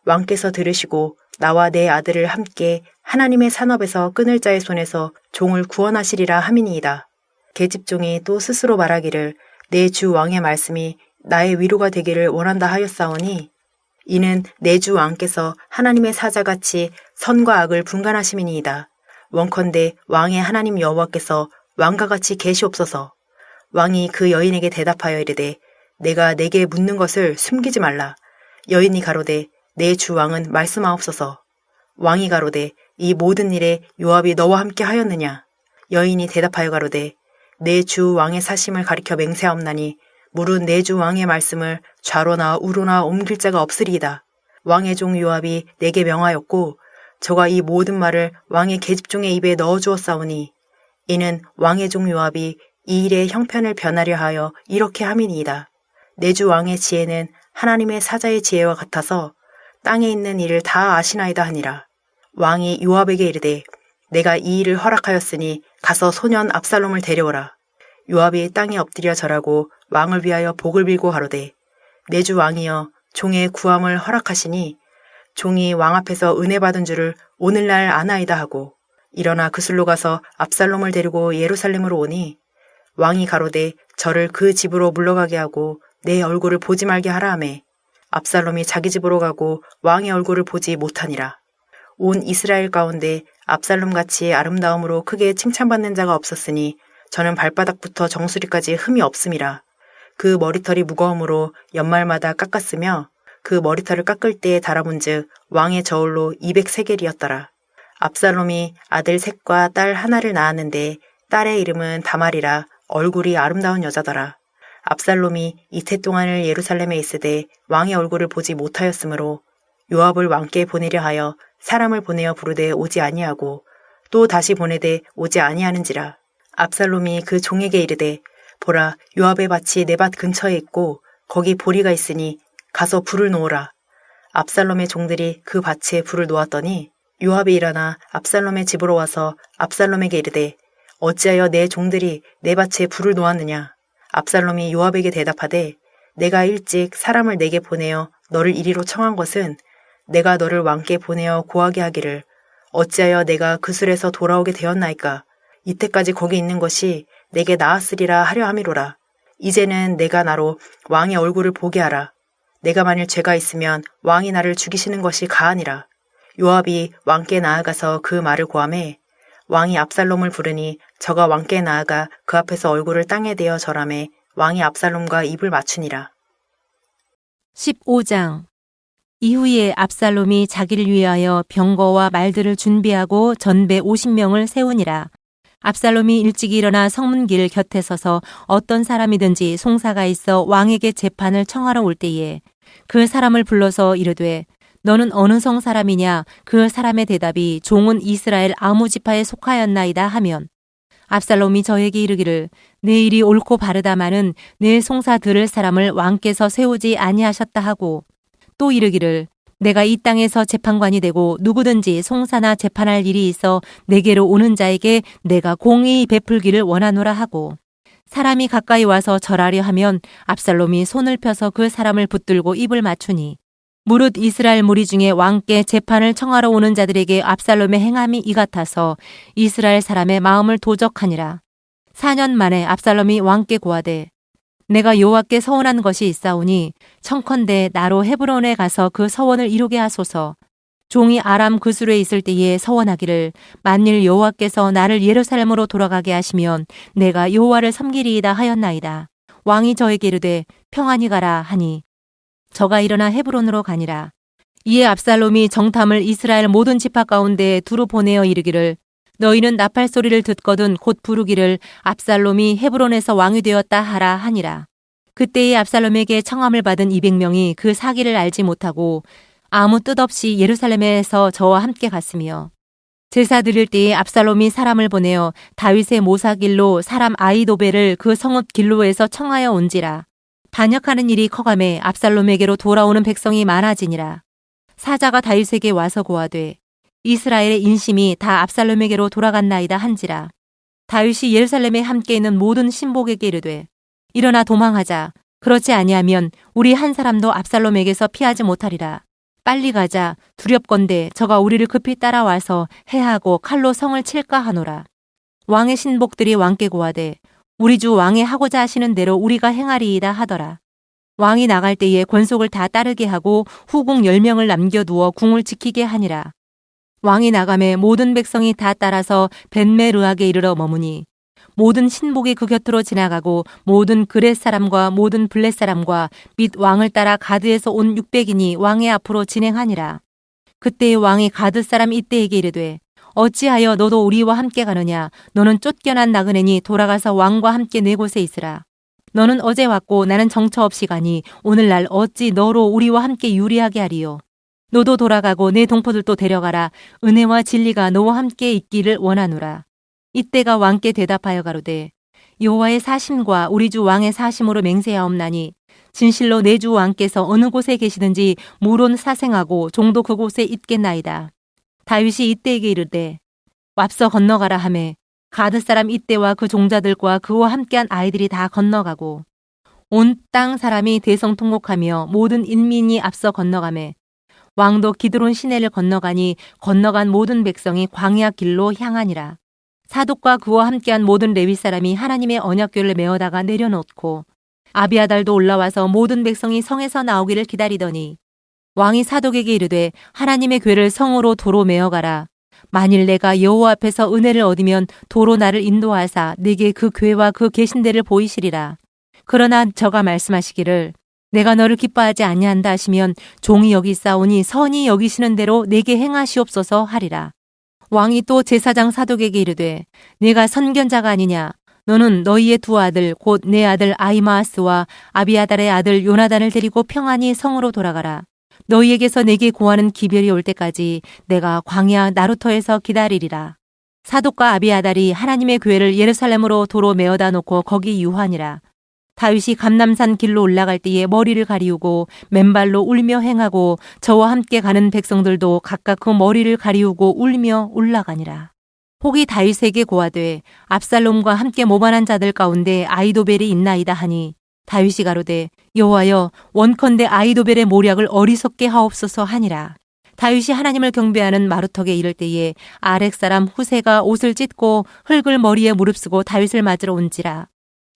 왕께서 들으시고 나와 내 아들을 함께 하나님의 산업에서 끊을 자의 손에서 종을 구원하시리라 함이니이다. 계집종이 또 스스로 말하기를 내 주 왕의 말씀이 나의 위로가 되기를 원한다 하였사오니 이는 내 주 왕께서 하나님의 사자같이 선과 악을 분간하심이니이다. 원컨대 왕의 하나님 여호와께서 왕과 같이 계시옵소서. 왕이 그 여인에게 대답하여 이르되 내가 내게 묻는 것을 숨기지 말라. 여인이 가로되 내 주 왕은 말씀하옵소서. 왕이 가로되 이 모든 일에 요압이 너와 함께 하였느냐? 여인이 대답하여 가로되 내 주 왕의 사심을 가리켜 맹세하옵나니 물은 내 주 왕의 말씀을 좌로나 우로나 옮길 자가 없으리이다. 왕의 종 요압이 내게 명하였고 저가 이 모든 말을 왕의 계집종의 입에 넣어주었사오니 이는 왕의 종 요압이 이 일의 형편을 변하려 하여 이렇게 함이니이다. 내 주 왕의 지혜는 하나님의 사자의 지혜와 같아서 땅에 있는 일을 다 아시나이다 하니라. 왕이 요압에게 이르되 내가 이 일을 허락하였으니 가서 소년 압살롬을 데려오라. 요압이 땅에 엎드려 절하고 왕을 위하여 복을 빌고 가로되 내 주 왕이여 종의 구함을 허락하시니 종이 왕 앞에서 은혜 받은 줄을 오늘날 아나이다 하고 일어나 그술로 가서 압살롬을 데리고 예루살렘으로 오니 왕이 가로되 저를 그 집으로 물러가게 하고 내 얼굴을 보지 말게 하라 하매 압살롬이 자기 집으로 가고 왕의 얼굴을 보지 못하니라. 온 이스라엘 가운데 압살롬같이 아름다움으로 크게 칭찬받는 자가 없었으니 저는 발바닥부터 정수리까지 흠이 없음이라. 그 머리털이 무거움으로 연말마다 깎았으며 그 머리털을 깎을 때에 달아본즉 왕의 저울로 200세겔이었더라. 압살롬이 아들 셋과 딸 하나를 낳았는데 딸의 이름은 다말이라 얼굴이 아름다운 여자더라. 압살롬이 이태 동안을 예루살렘에 있으되 왕의 얼굴을 보지 못하였으므로 요압을 왕께 보내려 하여 사람을 보내어 부르되 오지 아니하고 또 다시 보내되 오지 아니하는지라. 압살롬이 그 종에게 이르되 보라 요압의 밭이 내 밭 근처에 있고 거기 보리가 있으니 가서 불을 놓으라. 압살롬의 종들이 그 밭에 불을 놓았더니 요압이 일어나 압살롬의 집으로 와서 압살롬에게 이르되 어찌하여 내 종들이 내 밭에 불을 놓았느냐. 압살롬이 요압에게 대답하되 내가 일찍 사람을 내게 보내어 너를 이리로 청한 것은 내가 너를 왕께 보내어 고하게 하기를 어찌하여 내가 그술에서 돌아오게 되었나이까. 이때까지 거기 있는 것이 내게 나았으리라 하려 함이로라. 이제는 내가 나로 왕의 얼굴을 보게 하라. 내가 만일 죄가 있으면 왕이 나를 죽이시는 것이 가하니라. 요압이 왕께 나아가서 그 말을 고하매 왕이 압살롬을 부르니 저가 왕께 나아가 그 앞에서 얼굴을 땅에 대어 절하매 왕이 압살롬과 입을 맞추니라. 15장. 이후에 압살롬이 자기를 위하여 병거와 말들을 준비하고 전배 50명을 세우니라. 압살롬이 일찍 일어나 성문길 곁에 서서 어떤 사람이든지 송사가 있어 왕에게 재판을 청하러 올 때에 그 사람을 불러서 이르되 너는 어느 성 사람이냐? 그 사람의 대답이 종은 이스라엘 아무 지파에 속하였나이다 하면 압살롬이 저에게 이르기를 내 일이 옳고 바르다마는 내 송사 들을 사람을 왕께서 세우지 아니하셨다 하고 또 이르기를 내가 이 땅에서 재판관이 되고 누구든지 송사나 재판할 일이 있어 내게로 오는 자에게 내가 공의히 베풀기를 원하노라 하고 사람이 가까이 와서 절하려 하면 압살롬이 손을 펴서 그 사람을 붙들고 입을 맞추니 무릇 이스라엘 무리 중에 왕께 재판을 청하러 오는 자들에게 압살롬의 행함이 이 같아서 이스라엘 사람의 마음을 도적하니라. 4년 만에 압살롬이 왕께 고하되 내가 여호와께 서원한 것이 있사오니 청컨대 나로 헤브론에 가서 그 서원을 이루게 하소서. 종이 아람 그술에 있을 때에 서원하기를 만일 여호와께서 나를 예루살렘으로 돌아가게 하시면 내가 여호와를 섬기리이다 하였나이다. 왕이 저에게 이르되 평안히 가라 하니 저가 일어나 헤브론으로 가니라. 이에 압살롬이 정탐을 이스라엘 모든 지파 가운데 두루 보내어 이르기를 너희는 나팔 소리를 듣거든 곧 부르기를 압살롬이 헤브론에서 왕이 되었다 하라 하니라. 그때에 압살롬에게 청함을 받은 200명이 그 사기를 알지 못하고 아무 뜻 없이 예루살렘에서 저와 함께 갔으며 제사 드릴 때에 압살롬이 사람을 보내어 다윗의 모사길로 사람 아이도벨을 그 성읍 길로에서 청하여 온지라. 반역하는 일이 커가매 압살롬에게로 돌아오는 백성이 많아지니라. 사자가 다윗에게 와서 고하되 이스라엘의 인심이 다 압살롬에게로 돌아갔나이다 한지라. 다윗이 예루살렘에 함께 있는 모든 신복에게 이르되 일어나 도망하자. 그렇지 아니하면 우리 한 사람도 압살롬에게서 피하지 못하리라. 빨리 가자. 두렵건대 저가 우리를 급히 따라와서 해하고 칼로 성을 칠까 하노라. 왕의 신복들이 왕께 고하되 우리 주 왕의 하고자 하시는 대로 우리가 행하리이다 하더라. 왕이 나갈 때에 권속을 다 따르게 하고 후궁 10명을 남겨두어 궁을 지키게 하니라. 왕이 나감에 모든 백성이 다 따라서 벤메르악에 이르러 머무니 모든 신복이 그 곁으로 지나가고 모든 그렛 사람과 모든 블렛 사람과 및 왕을 따라 가드에서 온 600인이 왕의 앞으로 진행하니라. 그때의 왕이 가드 사람 이때에게 이르되 어찌하여 너도 우리와 함께 가느냐. 너는 쫓겨난 나그네니 돌아가서 왕과 함께 내 곳에 있으라. 너는 어제 왔고 나는 정처 없이 가니 오늘날 어찌 너로 우리와 함께 유리하게 하리요. 너도 돌아가고 내 동포들도 데려가라. 은혜와 진리가 너와 함께 있기를 원하노라. 이때가 왕께 대답하여 가로되 여호와의 사심과 우리 주 왕의 사심으로 맹세하옵나니 진실로 내 주 왕께서 어느 곳에 계시든지 무론 사생하고 종도 그곳에 있겠나이다. 다윗이 이때에게 이르되 왑서 건너가라 하매 가드 사람 이때와 그 종자들과 그와 함께한 아이들이 다 건너가고 온 땅 사람이 대성통곡하며 모든 인민이 앞서 건너가매 왕도 기드론 시내를 건너가니 건너간 모든 백성이 광야 길로 향하니라. 사독과 그와 함께한 모든 레위 사람이 하나님의 언약궤를 메어다가 내려놓고 아비아달도 올라와서 모든 백성이 성에서 나오기를 기다리더니 왕이 사독에게 이르되 하나님의 궤를 성으로 도로 메어가라. 만일 내가 여호와 앞에서 은혜를 얻으면 도로 나를 인도하사 내게 그 궤와 그 계신대를 보이시리라. 그러나 저가 말씀하시기를 내가 너를 기뻐하지 아니한다 하시면 종이 여기 있사오니 선히 여기시는 대로 내게 행하시옵소서 하리라. 왕이 또 제사장 사독에게 이르되 네가 선견자가 아니냐. 너는 너희의 두 아들 곧 내 아들 아히마아스와 아비아달의 아들 요나단을 데리고 평안히 성으로 돌아가라. 너희에게서 내게 고하는 기별이 올 때까지 내가 광야 나루터에서 기다리리라. 사독과 아비아달이 하나님의 궤를 예루살렘으로 도로 메어다 놓고 거기 유하니라. 다윗이 감람산 길로 올라갈 때에 머리를 가리우고 맨발로 울며 행하고 저와 함께 가는 백성들도 각각 그 머리를 가리우고 울며 올라가니라. 혹이 다윗에게 고하되 압살롬과 함께 모반한 자들 가운데 아히도벨이 있나이다 하니 다윗이 가로되 여호와여 원컨대 아히도벨의 모략을 어리석게 하옵소서 하니라. 다윗이 하나님을 경배하는 마루턱에 이를 때에 아렉 사람 후세가 옷을 찢고 흙을 머리에 무릅쓰고 다윗을 맞으러 온지라.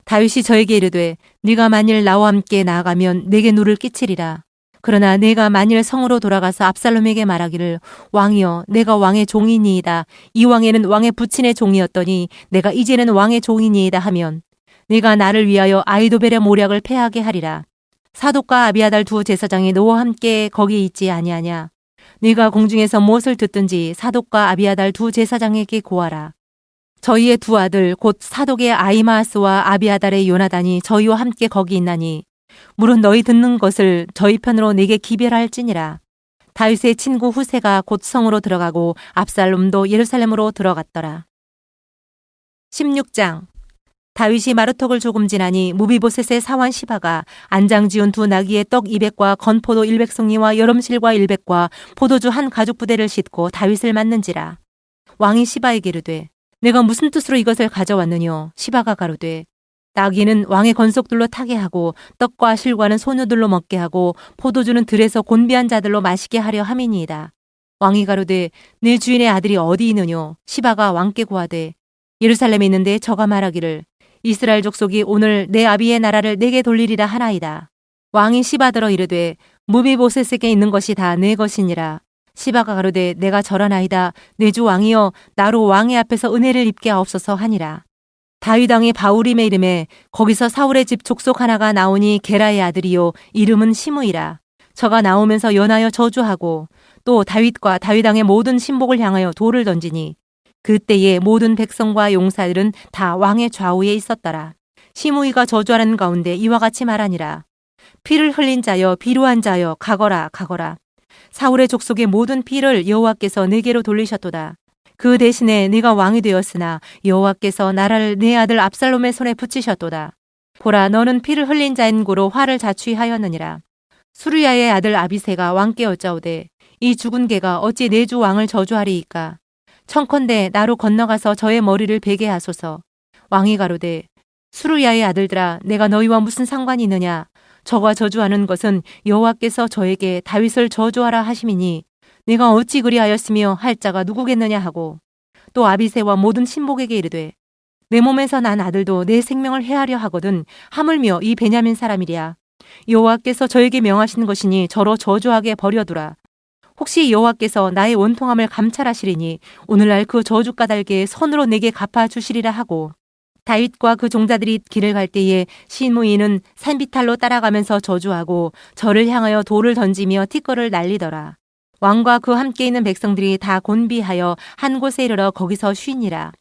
다윗이 저에게 이르되 네가 만일 나와 함께 나아가면 내게 누를 끼치리라. 그러나 내가 만일 성으로 돌아가서 압살롬에게 말하기를 왕이여 내가 왕의 종이니이다. 이왕에는 왕의 부친의 종이었더니 내가 이제는 왕의 종이니이다 하면 네가 나를 위하여 아히도벨의 모략을 패하게 하리라. 사독과 아비아달 두 제사장이 너와 함께 거기 있지 아니하냐. 네가 공중에서 무엇을 듣든지 사독과 아비아달 두 제사장에게 고하라. 저희의 두 아들 곧 사독의 아히마아스와 아비아달의 요나단이 저희와 함께 거기 있나니 물은 너희 듣는 것을 저희 편으로 내게 기별할지니라. 다윗의 친구 후세가 곧 성으로 들어가고 압살롬도 예루살렘으로 들어갔더라. 16장. 다윗이 마루턱을 조금 지나니 무비보셋의 사환 시바가 안장 지은 두 나귀의 떡 200과 건포도 100송이와 여름실과 100과 포도주 한 가죽 부대를 싣고 다윗을 맞는지라. 왕이 시바에게 이르되 내가 무슨 뜻으로 이것을 가져왔느뇨. 시바가 가로되 나귀는 왕의 건속들로 타게 하고 떡과 실과는 소녀들로 먹게 하고 포도주는 들에서 곤비한 자들로 마시게 하려 함이니이다. 왕이 가로되 내 주인의 아들이 어디 있느뇨. 시바가 왕께 고하되 예루살렘에 있는데 저가 말하기를 이스라엘 족속이 오늘 내 아비의 나라를 내게 돌리리라 하나이다. 왕이 시바더러 이르되 무비보셋에게 있는 것이 다 내 것이니라. 시바가 가로되 내가 절하나이다. 내 주 왕이여 나로 왕의 앞에서 은혜를 입게 하옵소서 하니라. 다윗 왕이 바울임에 이름에 거기서 사울의 집 족속 하나가 나오니 게라의 아들이요 이름은 시므이라. 저가 나오면서 연하여 저주하고 또 다윗과 다윗 왕의 모든 신복을 향하여 돌을 던지니 그때에 모든 백성과 용사들은 다 왕의 좌우에 있었더라. 시므이가 저주하는 가운데 이와 같이 말하니라. 피를 흘린 자여 비루한 자여 가거라 가거라. 사울의 족속의 모든 피를 여호와께서 내게로 돌리셨도다. 그 대신에 네가 왕이 되었으나 여호와께서 나라를 내 아들 압살롬의 손에 붙이셨도다. 보라 너는 피를 흘린 자인 고로 화를 자취하였느니라. 수르야의 아들 아비새가 왕께 여짜오되 이 죽은 개가 어찌 내 주 왕을 저주하리이까. 청컨대 나로 건너가서 저의 머리를 베게 하소서. 왕이 가로되 수르야의 아들들아 내가 너희와 무슨 상관이 있느냐. 저가 저주하는 것은 여호와께서 저에게 다윗을 저주하라 하심이니 내가 어찌 그리하였으며 할 자가 누구겠느냐 하고 또 아비새와 모든 신복에게 이르되 내 몸에서 난 아들도 내 생명을 해하려 하거든 하물며 이 베냐민 사람이랴. 여호와께서 저에게 명하신 것이니 저로 저주하게 버려두라. 혹시 여호와께서 나의 원통함을 감찰하시리니 오늘날 그 저주 까닭에 선으로 내게 갚아주시리라 하고 다윗과 그 종자들이 길을 갈 때에 시므이는 산비탈로 따라가면서 저주하고 저를 향하여 돌을 던지며 티끌을 날리더라. 왕과 그 함께 있는 백성들이 다 곤비하여 한 곳에 이르러 거기서 쉬니라.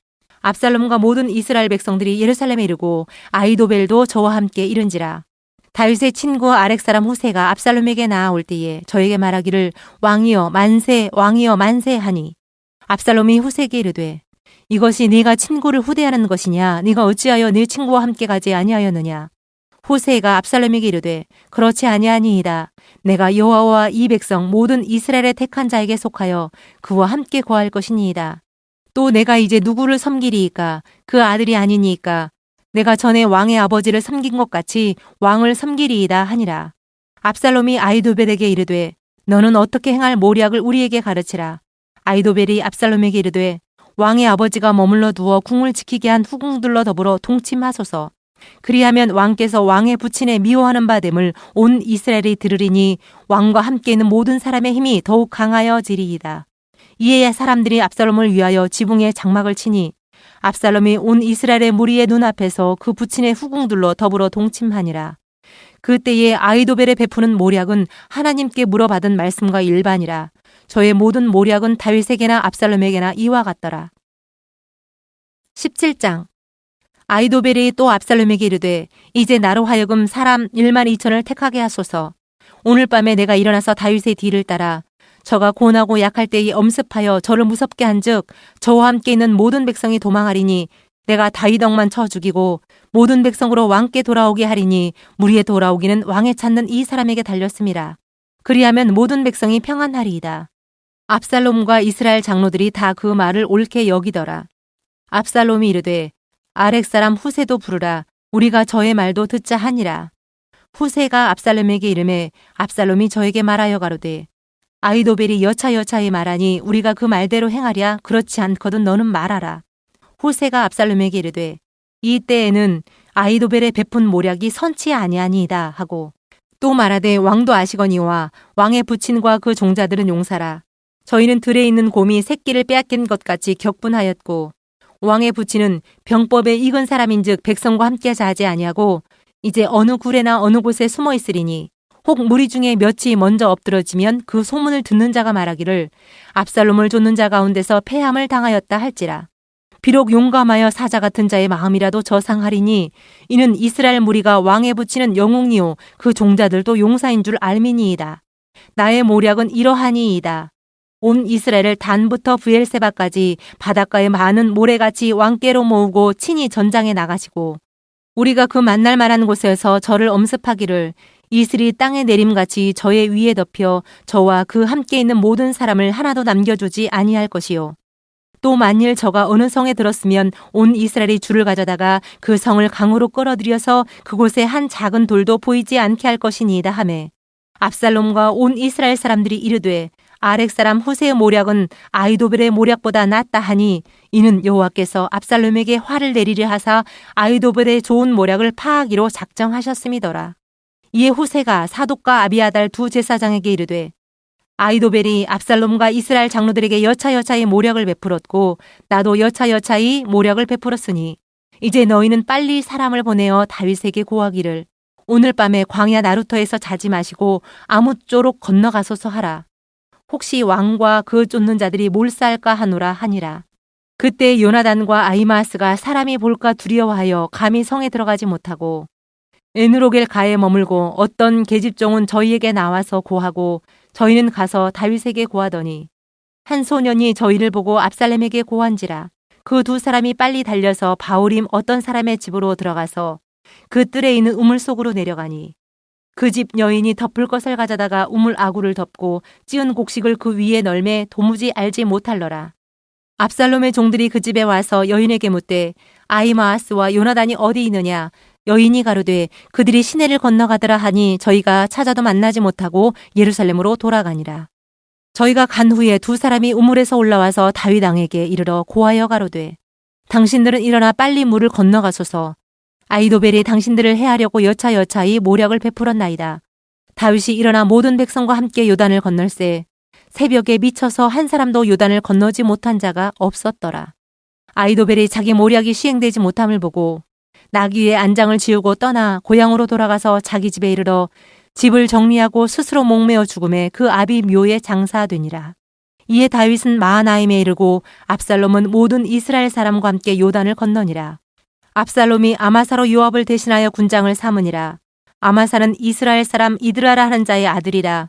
압살롬과 모든 이스라엘 백성들이 예루살렘에 이르고 아히도벨도 저와 함께 이른지라. 다윗의 친구 아렉 사람 후세가 압살롬에게 나아올 때에 저에게 말하기를 왕이여 만세 왕이여 만세 하니 압살롬이 후세에게 이르되 이것이 네가 친구를 후대하는 것이냐 네가 어찌하여 네 친구와 함께 가지 아니하였느냐. 후세가 압살롬에게 이르되 그렇지 아니하니이다. 내가 여호와와 이 백성 모든 이스라엘의 택한 자에게 속하여 그와 함께 거할 것이니이다. 또 내가 이제 누구를 섬기리이까 그 아들이 아니니이까 내가 전에 왕의 아버지를 섬긴 것 같이 왕을 섬기리이다 하니라. 압살롬이 아히도벨에게 이르되 너는 어떻게 행할 모략을 우리에게 가르치라. 아히도벨이 압살롬에게 이르되 왕의 아버지가 머물러 두어 궁을 지키게 한 후궁들로 더불어 동침하소서. 그리하면 왕께서 왕의 부친에 미워하는 바 됨을 온 이스라엘이 들으리니 왕과 함께 있는 모든 사람의 힘이 더욱 강하여지리이다. 이에 사람들이 압살롬을 위하여 지붕에 장막을 치니 압살롬이 온 이스라엘의 무리의 눈앞에서 그 부친의 후궁들로 더불어 동침하니라. 그때에 아히도벨의 베푸는 모략은 하나님께 물어받은 말씀과 일반이라. 저의 모든 모략은 다윗에게나 압살롬에게나 이와 같더라. 17장 아히도벨이 또 압살롬에게 이르되 이제 나로 하여금 사람 1만 2천을 택하게 하소서. 오늘 밤에 내가 일어나서 다윗의 뒤를 따라 저가 고나고 약할 때에 엄습하여 저를 무섭게 한즉 저와 함께 있는 모든 백성이 도망하리니 내가 다윗 엉만 쳐 죽이고 모든 백성으로 왕께 돌아오게 하리니 무리에 돌아오기는 왕에 찾는 이 사람에게 달렸음이라. 그리하면 모든 백성이 평안하리이다. 압살롬과 이스라엘 장로들이 다 그 말을 옳게 여기더라. 압살롬이 이르되 아렉 사람 후세도 부르라. 우리가 저의 말도 듣자 하니라. 후세가 압살롬에게 이르매 압살롬이 저에게 말하여 가로되 아히도벨이 여차여차히 말하니 우리가 그 말대로 행하랴. 그렇지 않거든 너는 말하라. 후세가 압살롬에게 이르되 이 때에는 아히도벨의 베푼 모략이 선치 아니하니이다 하고 또 말하되 왕도 아시거니와 왕의 부친과 그 종자들은 용사라. 저희는 들에 있는 곰이 새끼를 빼앗긴 것 같이 격분하였고 왕의 부친은 병법에 익은 사람인즉 백성과 함께 자지 아니하고 이제 어느 굴에나 어느 곳에 숨어 있으리니 혹 무리 중에 몇이 먼저 엎드러지면 그 소문을 듣는 자가 말하기를 압살롬을 쫓는 자 가운데서 패함을 당하였다 할지라. 비록 용감하여 사자 같은 자의 마음이라도 저상하리니 이는 이스라엘 무리가 왕에 붙이는 영웅이요 그 종자들도 용사인 줄 알미니이다. 나의 모략은 이러하니이다. 온 이스라엘을 단부터 브엘세바까지 바닷가에 많은 모래같이 왕께로 모으고 친히 전장에 나가시고 우리가 그 만날 만한 곳에서 저를 엄습하기를 이슬이 땅에 내림같이 저의 위에 덮여 저와 그 함께 있는 모든 사람을 하나도 남겨주지 아니할 것이요. 또 만일 저가 어느 성에 들었으면 온 이스라엘이 줄을 가져다가 그 성을 강으로 끌어들여서 그곳에 한 작은 돌도 보이지 않게 할 것이니이다 하매 압살롬과 온 이스라엘 사람들이 이르되 아렉 사람 후세의 모략은 아히도벨의 모략보다 낫다 하니 이는 여호와께서 압살롬에게 화를 내리려 하사 아히도벨의 좋은 모략을 파하기로 작정하셨음이더라. 이에 후세가 사독과 아비아달 두 제사장에게 이르되 아히도벨이 압살롬과 이스라엘 장로들에게 여차여차히 모략을 베풀었고 나도 여차여차히 모략을 베풀었으니 이제 너희는 빨리 사람을 보내어 다윗에게 고하기를 오늘 밤에 광야 나루터에서 자지 마시고 아뭇조록 건너가소서 하라. 혹시 왕과 그 쫓는 자들이 몰살까 하노라 하니라. 그때 요나단과 아히마아스가 사람이 볼까 두려워하여 감히 성에 들어가지 못하고 에누로겔 가에 머물고 어떤 계집종은 저희에게 나와서 고하고 저희는 가서 다윗에게 고하더니 한 소년이 저희를 보고 압살롬에게 고한지라. 그 두 사람이 빨리 달려서 바울임 어떤 사람의 집으로 들어가서 그 뜰에 있는 우물 속으로 내려가니 그 집 여인이 덮을 것을 가져다가 우물 아구를 덮고 찌은 곡식을 그 위에 널매 도무지 알지 못할러라. 압살롬의 종들이 그 집에 와서 여인에게 묻되 아히마아스와 요나단이 어디 있느냐. 여인이 가로되 그들이 시내를 건너가더라 하니 저희가 찾아도 만나지 못하고 예루살렘으로 돌아가니라. 저희가 간 후에 두 사람이 우물에서 올라와서 다윗 왕에게 이르러 고하여 가로되 당신들은 일어나 빨리 물을 건너가소서. 아히도벨이 당신들을 해하려고 여차여차히 모략을 베풀었나이다. 다윗이 일어나 모든 백성과 함께 요단을 건널세 새벽에 미쳐서 한 사람도 요단을 건너지 못한 자가 없었더라. 아히도벨이 자기 모략이 시행되지 못함을 보고 나귀의 안장을 지우고 떠나 고향으로 돌아가서 자기 집에 이르러 집을 정리하고 스스로 목매어 죽음에 그 아비 묘에 장사되니라. 이에 다윗은 마하나임에 이르고 압살롬은 모든 이스라엘 사람과 함께 요단을 건너니라. 압살롬이 아마사로 요압을 대신하여 군장을 삼으니라. 아마사는 이스라엘 사람 이드라라 하는 자의 아들이라.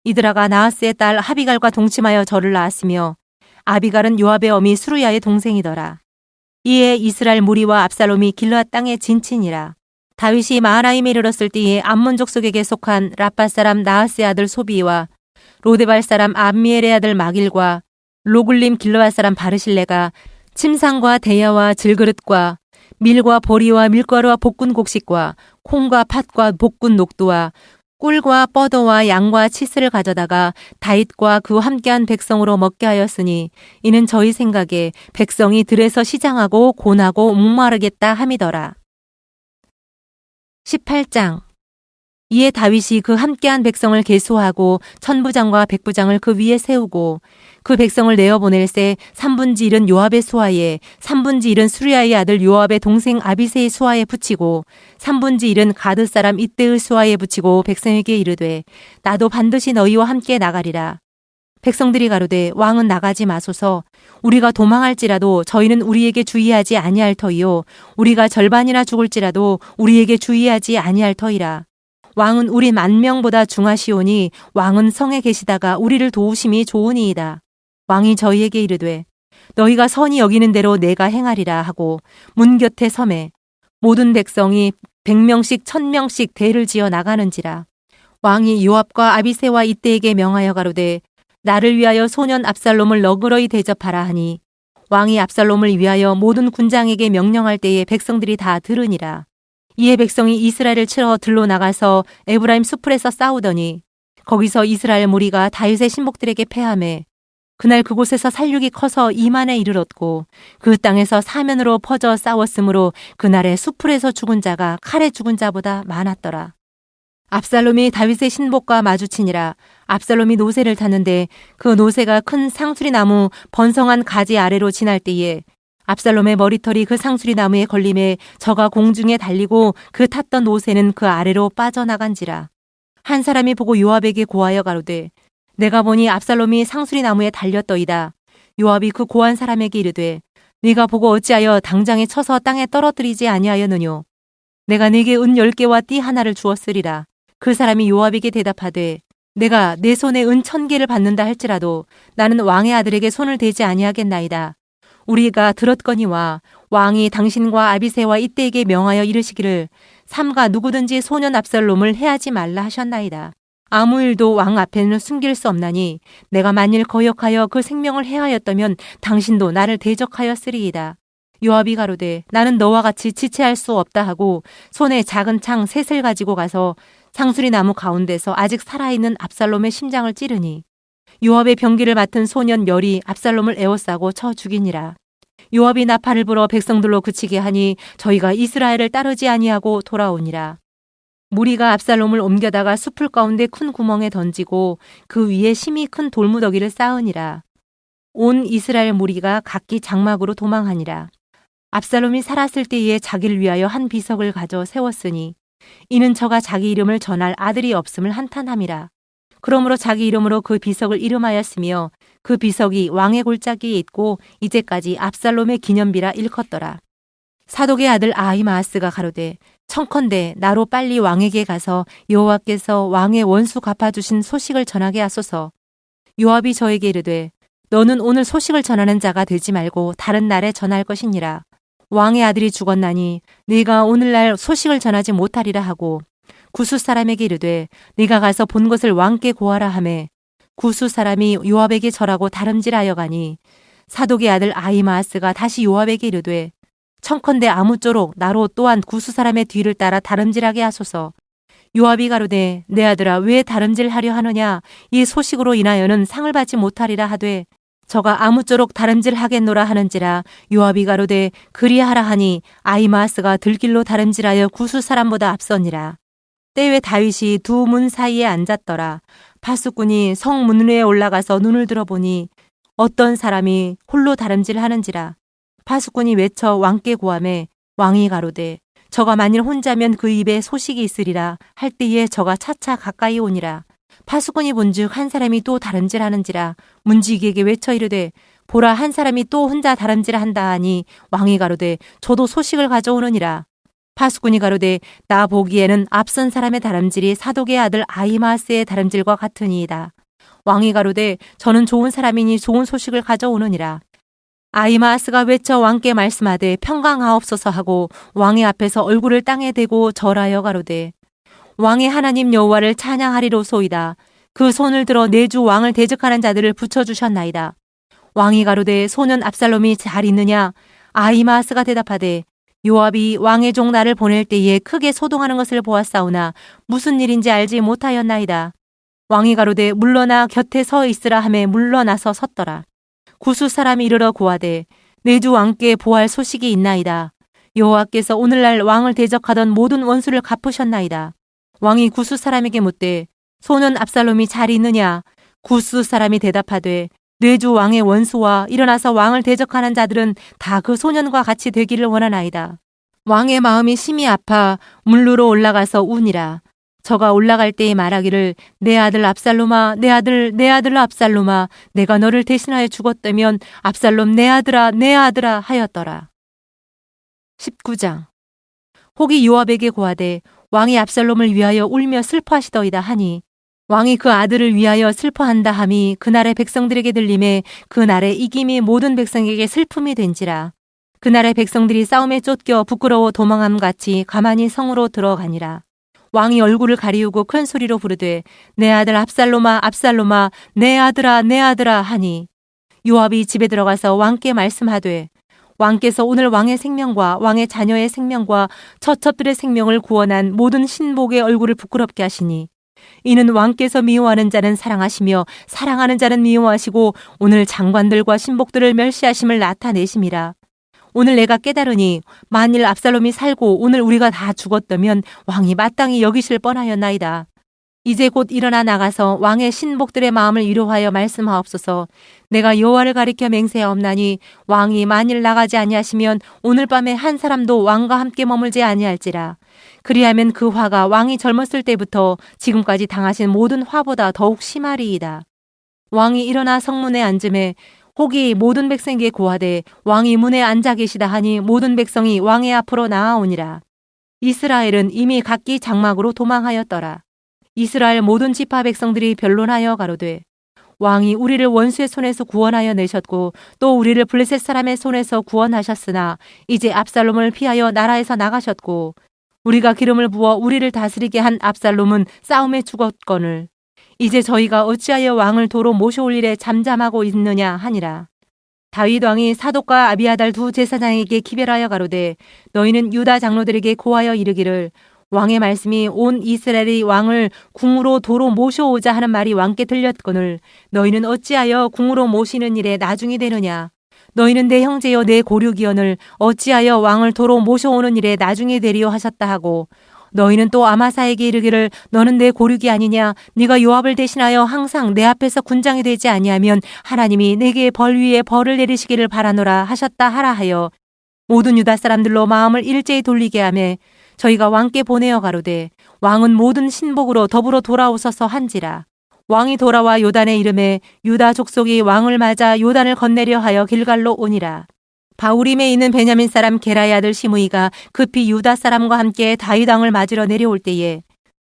이드라가 나하스의 딸 하비갈과 동침하여 저를 낳았으며 아비갈은 요압의 어미 수루야의 동생이더라. 이에 이스라엘 무리와 압살롬이 길르앗 땅에 진친이라. 다윗이 마하나임에 이르렀을 때에 암몬 족속에게 속한 라빠 사람 나하스의 아들 소비와 로데발 사람 암미엘의 아들 마길과 로굴림 길르앗 사람 바르실레가 침상과 대야와 질그릇과 밀과 보리와 밀가루와 볶은 곡식과 콩과 팥과 볶은 녹두와 꿀과 뻐도와 양과 치스를 가져다가 다윗과 그와 함께한 백성으로 먹게 하였으니 이는 저희 생각에 백성이 들에서 시장하고 곤하고 목마르겠다 함이더라. 18장. 이에 다윗이 그 함께한 백성을 계수하고 천부장과 백부장을 그 위에 세우고 그 백성을 내어보낼새 3분지 1은 요압의 수하에 3분지 1은 수리아의 아들 요압의 동생 아비새의 수하에 붙이고 3분지 1은 가드 사람 이때의 수하에 붙이고 백성에게 이르되 나도 반드시 너희와 함께 나가리라. 백성들이 가로되 왕은 나가지 마소서. 우리가 도망할지라도 저희는 우리에게 주의하지 아니할 터이요 우리가 절반이나 죽을지라도 우리에게 주의하지 아니할 터이라. 왕은 우리 10,000명보다 중하시오니 왕은 성에 계시다가 우리를 도우심이 좋으니이다. 왕이 저희에게 이르되 너희가 선히 여기는 대로 내가 행하리라 하고 문 곁에 섬에 모든 백성이 100명씩 1000명씩 대를 지어 나가는지라. 왕이 요압과 아비새와 이때에게 명하여 가로되 나를 위하여 소년 압살롬을 너그러이 대접하라 하니 왕이 압살롬을 위하여 모든 군장에게 명령할 때에 백성들이 다 들으니라. 이에 백성이 이스라엘을 치러 들로 나가서 에브라임 수풀에서 싸우더니 거기서 이스라엘 무리가 다윗의 신복들에게 패하매 그날 그곳에서 살육이 커서 2만에 이르렀고 그 땅에서 사면으로 퍼져 싸웠으므로 그날에 수풀에서 죽은 자가 칼에 죽은 자보다 많았더라. 압살롬이 다윗의 신복과 마주치니라. 압살롬이 노새를 타는데 그 노새가 큰 상수리 나무 번성한 가지 아래로 지날 때에 압살롬의 머리털이 그 상수리 나무에 걸림에 저가 공중에 달리고 그 탔던 노새는 그 아래로 빠져나간지라. 한 사람이 보고 요압에게 고하여 가로되 내가 보니 압살롬이 상수리 나무에 달렸더이다. 요압이 그 고한 사람에게 이르되 네가 보고 어찌하여 당장에 쳐서 땅에 떨어뜨리지 아니하였느뇨. 내가 네게 은 10개와 띠 하나를 주었으리라. 그 사람이 요압에게 대답하되 내가 내 손에 은 1,000개를 받는다 할지라도 나는 왕의 아들에게 손을 대지 아니하겠나이다. 우리가 들었거니와 왕이 당신과 아비새와 이때에게 명하여 이르시기를 삼가 누구든지 소년 압살롬을 해하지 말라 하셨나이다. 아무 일도 왕 앞에는 숨길 수 없나니 내가 만일 거역하여 그 생명을 해하였다면 당신도 나를 대적하였으리이다. 요압이 가로되 나는 너와 같이 지체할 수 없다 하고 손에 작은 창 셋을 가지고 가서 상수리 나무 가운데서 아직 살아있는 압살롬의 심장을 찌르니 요압의 병기를 맡은 소년 멸이 압살롬을 에워싸고 쳐 죽이니라. 요압이 나팔을 불어 백성들로 그치게 하니 저희가 이스라엘을 따르지 아니하고 돌아오니라. 무리가 압살롬을 옮겨다가 숲을 가운데 큰 구멍에 던지고 그 위에 심히 큰 돌무더기를 쌓으니라. 온 이스라엘 무리가 각기 장막으로 도망하니라. 압살롬이 살았을 때에 자기를 위하여 한 비석을 가져 세웠으니 이는 저가 자기 이름을 전할 아들이 없음을 한탄함이라. 그러므로 자기 이름으로 그 비석을 이름하였으며 그 비석이 왕의 골짜기에 있고 이제까지 압살롬의 기념비라 일컫더라. 사독의 아들 아히마아스가 가로되 청컨대 나로 빨리 왕에게 가서 여호와께서 왕의 원수 갚아주신 소식을 전하게 하소서. 요압이 저에게 이르되 너는 오늘 소식을 전하는 자가 되지 말고 다른 날에 전할 것이니라. 왕의 아들이 죽었나니 네가 오늘날 소식을 전하지 못하리라 하고 구스 사람에게 이르되 네가 가서 본 것을 왕께 고하라 하매 구스 사람이 요압에게 절하고 다름질하여 가니 사독의 아들 아히마아스가 다시 요압에게 이르되 청컨대 아무쪼록 나로 또한 구스 사람의 뒤를 따라 다름질하게 하소서. 요압이 가로되 내 아들아 왜 다름질하려 하느냐 이 소식으로 인하여는 상을 받지 못하리라 하되 저가 아무쪼록 다름질하겠노라 하는지라 요압이 가로되 그리하라 하니 아히마아스가 들길로 다름질하여 구수 사람보다 앞서니라. 때에 다윗이 두 문 사이에 앉았더라. 파수꾼이 성 문위에 올라가서 눈을 들어보니 어떤 사람이 홀로 다름질하는지라. 파수꾼이 외쳐 왕께 고하매 왕이 가로되 저가 만일 혼자면 그 입에 소식이 있으리라 할 때에 저가 차차 가까이 오니라. 파수꾼이 본즉 한 사람이 또 다름질하는지라. 문지기에게 외쳐 이르되 보라 한 사람이 또 혼자 다름질한다 하니 왕이 가로되 저도 소식을 가져오느니라. 파수꾼이 가로되 나 보기에는 앞선 사람의 다름질이 사독의 아들 아히마아스의 다름질과 같으니이다. 왕이 가로되 저는 좋은 사람이니 좋은 소식을 가져오느니라. 아히마아스가 외쳐 왕께 말씀하되 평강하옵소서 하고 왕의 앞에서 얼굴을 땅에 대고 절하여 가로되 왕의 하나님 여호와를 찬양하리로소이다. 그 손을 들어 내 주 왕을 대적하는 자들을 붙여주셨나이다. 왕이 가로되 소년 압살롬이 잘 있느냐? 아히마아스가 대답하되 요압이 왕의 종 나를 보낼 때에 크게 소동하는 것을 보았사오나 무슨 일인지 알지 못하였나이다. 왕이 가로되 물러나 곁에 서 있으라 하매 물러나서 섰더라. 구수 사람이 이르러 고하되 내 주 왕께 보할 소식이 있나이다. 여호와께서 오늘날 왕을 대적하던 모든 원수를 갚으셨나이다. 왕이 구수 사람에게 묻되 소년 압살롬이 잘 있느냐? 구수 사람이 대답하되 내 주 왕의 원수와 일어나서 왕을 대적하는 자들은 다 그 소년과 같이 되기를 원하나이다. 왕의 마음이 심히 아파 물루로 올라가서 우니라. 저가 올라갈 때에 말하기를 내 아들 압살롬아 내 아들 압살롬아 내가 너를 대신하여 죽었다면 압살롬 내 아들아 하였더라. 19장. 혹이 요압에게 고하되 왕이 압살롬을 위하여 울며 슬퍼하시더이다 하니 왕이 그 아들을 위하여 슬퍼한다 함이 그날의 백성들에게 들림에 그날의 이김이 모든 백성에게 슬픔이 된지라. 그날의 백성들이 싸움에 쫓겨 부끄러워 도망함같이 가만히 성으로 들어가니라. 왕이 얼굴을 가리우고 큰 소리로 부르되 내 아들 압살롬아 압살롬아 내 아들아 하니 요압이 집에 들어가서 왕께 말씀하되 왕께서 오늘 왕의 생명과 왕의 자녀의 생명과 처첩들의 생명을 구원한 모든 신복의 얼굴을 부끄럽게 하시니 이는 왕께서 미워하는 자는 사랑하시며 사랑하는 자는 미워하시고 오늘 장관들과 신복들을 멸시하심을 나타내심이라. 오늘 내가 깨달으니 만일 압살롬이 살고 오늘 우리가 다 죽었다면 왕이 마땅히 여기실 뻔하였나이다. 이제 곧 일어나 나가서 왕의 신복들의 마음을 위로하여 말씀하옵소서. 내가 여호와를 가리켜 맹세하옵나니 왕이 만일 나가지 아니하시면 오늘 밤에 한 사람도 왕과 함께 머물지 아니할지라. 그리하면 그 화가 왕이 젊었을 때부터 지금까지 당하신 모든 화보다 더욱 심하리이다. 왕이 일어나 성문에 앉음에 혹이 모든 백성에게 고하되 왕이 문에 앉아 계시다 하니 모든 백성이 왕의 앞으로 나아오니라. 이스라엘은 이미 각기 장막으로 도망하였더라. 이스라엘 모든 지파 백성들이 변론하여 가로되 왕이 우리를 원수의 손에서 구원하여 내셨고 또 우리를 블레셋 사람의 손에서 구원하셨으나 이제 압살롬을 피하여 나라에서 나가셨고 우리가 기름을 부어 우리를 다스리게 한 압살롬은 싸움에 죽었거늘 이제 저희가 어찌하여 왕을 도로 모셔올 일에 잠잠하고 있느냐 하니라. 다윗 왕이 사독과 아비아달 두 제사장에게 기별하여 가로되 너희는 유다 장로들에게 고하여 이르기를 왕의 말씀이 온 이스라엘이 왕을 궁으로 도로 모셔오자 하는 말이 왕께 들렸거늘 너희는 어찌하여 궁으로 모시는 일에 나중이 되느냐. 너희는 내 형제여 내 고륙이여늘 어찌하여 왕을 도로 모셔오는 일에 나중이 되리요 하셨다 하고 너희는 또 아마사에게 이르기를 너는 내 고륙이 아니냐. 네가 요압을 대신하여 항상 내 앞에서 군장이 되지 아니하면 하나님이 내게 벌 위에 벌을 내리시기를 바라노라 하셨다 하라 하여 모든 유다 사람들로 마음을 일제히 돌리게 하매 저희가 왕께 보내어 가로되 왕은 모든 신복으로 더불어 돌아오소서 한지라. 왕이 돌아와 요단에 이름에 유다 족속이 왕을 맞아 요단을 건네려 하여 길갈로 오니라. 바우림에 있는 베냐민 사람 게라의 아들 시므이가 급히 유다 사람과 함께 다윗 왕을 맞으러 내려올 때에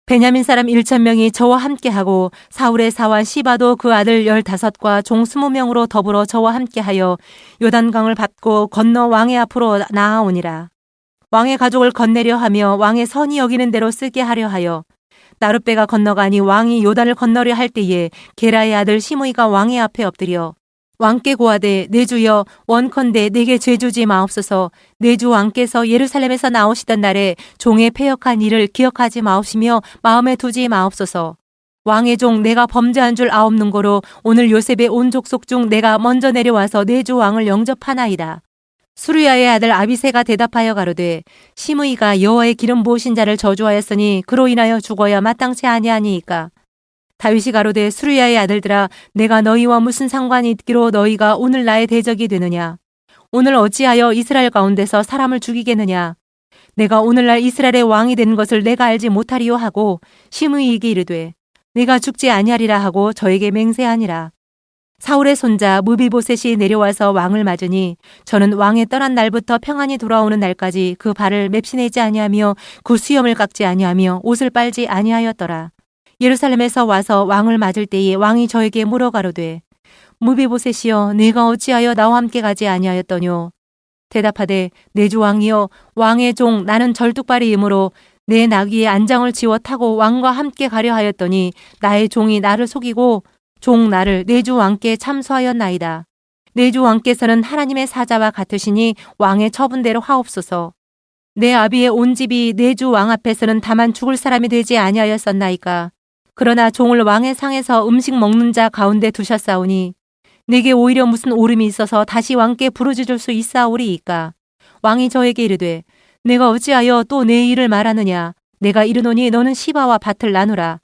베냐민 사람 1,000명이 저와 함께하고 사울의 사환 시바도 그 아들 15과 종 20명으로 더불어 저와 함께하여 요단강을 밟고 건너 왕의 앞으로 나아오니라. 왕의 가족을 건네려 하며 왕의 선히 여기는 대로 쓰게 하려 하여 나룻배가 건너가니 왕이 요단을 건너려 할 때에 게라의 아들 시므이가 왕의 앞에 엎드려 왕께 고하되 내 주여 원컨대 내게 죄주지 마옵소서. 내 주 왕께서 예루살렘에서 나오시던 날에 종의 패역한 일을 기억하지 마옵시며 마음에 두지 마옵소서. 왕의 종 내가 범죄한 줄 아옵는 거로 오늘 요셉의 온 족속 중 내가 먼저 내려와서 내 주 왕을 영접하나이다. 수르야의 아들 아비새가 대답하여 가로되 시므이가 여호와의 기름 부으신 자를 저주하였으니 그로 인하여 죽어야 마땅치 아니하니이까. 다윗이 가로되 수르야의 아들들아 내가 너희와 무슨 상관이 있기로 너희가 오늘 나의 대적이 되느냐. 오늘 어찌하여 이스라엘 가운데서 사람을 죽이겠느냐. 내가 오늘날 이스라엘의 왕이 된 것을 내가 알지 못하리요 하고 시므이에게 이르되 내가 죽지 아니하리라 하고 저에게 맹세하니라. 사울의 손자 무비보셋이 내려와서 왕을 맞으니 저는 왕의 떠난 날부터 평안히 돌아오는 날까지 그 발을 맵시내지 아니하며 그 수염을 깎지 아니하며 옷을 빨지 아니하였더라. 예루살렘에서 와서 왕을 맞을 때에 왕이 저에게 물어 가로되 무비보셋이여 네가 어찌하여 나와 함께 가지 아니하였더뇨. 대답하되 내 주 왕이여 왕의 종 나는 절뚝발이이므로 내 나귀의 안장을 지워 타고 왕과 함께 가려 하였더니 나의 종이 나를 속이고 종 나를 내 주 왕께 참소하였나이다. 내 주 왕께서는 하나님의 사자와 같으시니 왕의 처분대로 하옵소서. 내 아비의 온 집이 내 주 왕 앞에서는 다만 죽을 사람이 되지 아니하였었나이까. 그러나 종을 왕의 상에서 음식 먹는 자 가운데 두셨사오니 내게 오히려 무슨 오름이 있어서 다시 왕께 부르짖을 수 있사오리이까. 왕이 저에게 이르되 내가 어찌하여 또 내 일을 말하느냐. 내가 이르노니 너는 시바와 밭을 나누라.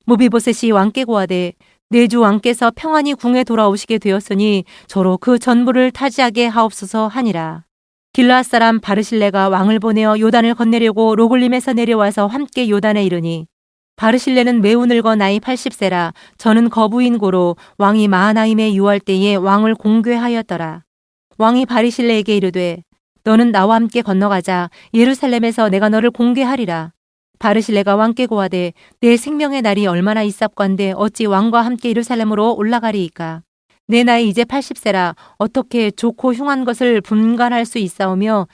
무비보셋이 왕께 고하되 내 주 왕께서 평안히 궁에 돌아오시게 되었으니 저로 그 전부를 타지하게 하옵소서 하니라. 길르앗 사람 바르실레가 왕을 보내어 요단을 건네려고 로글림에서 내려와서 함께 요단에 이르니 바르실레는 매우 늙어 나이 80세라 저는 거부인 고로 왕이 마하나임에 유할 때에 왕을 공궤하였더라. 왕이 바르실레에게 이르되 너는 나와 함께 건너가자. 예루살렘에서 내가 너를 공궤하리라. 바르실레가 왕께 고하되 내 생명의 날이 얼마나 있사건대 어찌 왕과 함께 예루살렘으로 올라가리이까. 내 나이 이제 80세라 어떻게 좋고 흉한 것을 분간할 수 있사오며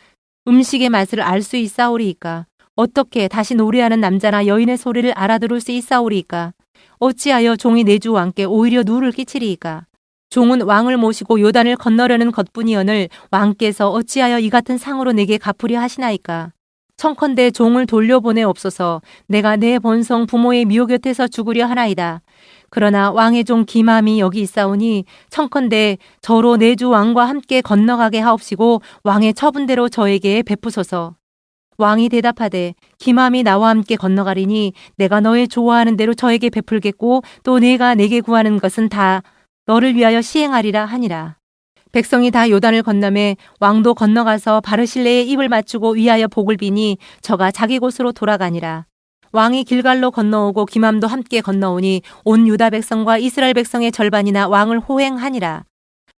음식의 맛을 알 수 있사오리이까. 어떻게 다시 노래하는 남자나 여인의 소리를 알아들을 수 있사오리이까. 어찌하여 종이 내 주 왕께 오히려 누를 끼치리이까. 종은 왕을 모시고 요단을 건너려는 것뿐이언을 왕께서 어찌하여 이 같은 상으로 내게 갚으려 하시나이까. 청컨대 종을 돌려보내옵소서. 내가 내 본성 부모의 미호 곁에서 죽으려 하나이다. 그러나 왕의 종 기맘이 여기 있사오니 청컨대 저로 내 주 왕과 함께 건너가게 하옵시고 왕의 처분대로 저에게 베푸소서. 왕이 대답하되 기맘이 나와 함께 건너가리니 내가 너의 좋아하는 대로 저에게 베풀겠고 또 내가 내게 구하는 것은 다 너를 위하여 시행하리라 하니라. 백성이 다 요단을 건너매 왕도 건너가서 바르실레의 입을 맞추고 위하여 복을 비니 저가 자기 곳으로 돌아가니라. 왕이 길갈로 건너오고 기맘도 함께 건너오니 온 유다 백성과 이스라엘 백성의 절반이나 왕을 호행하니라.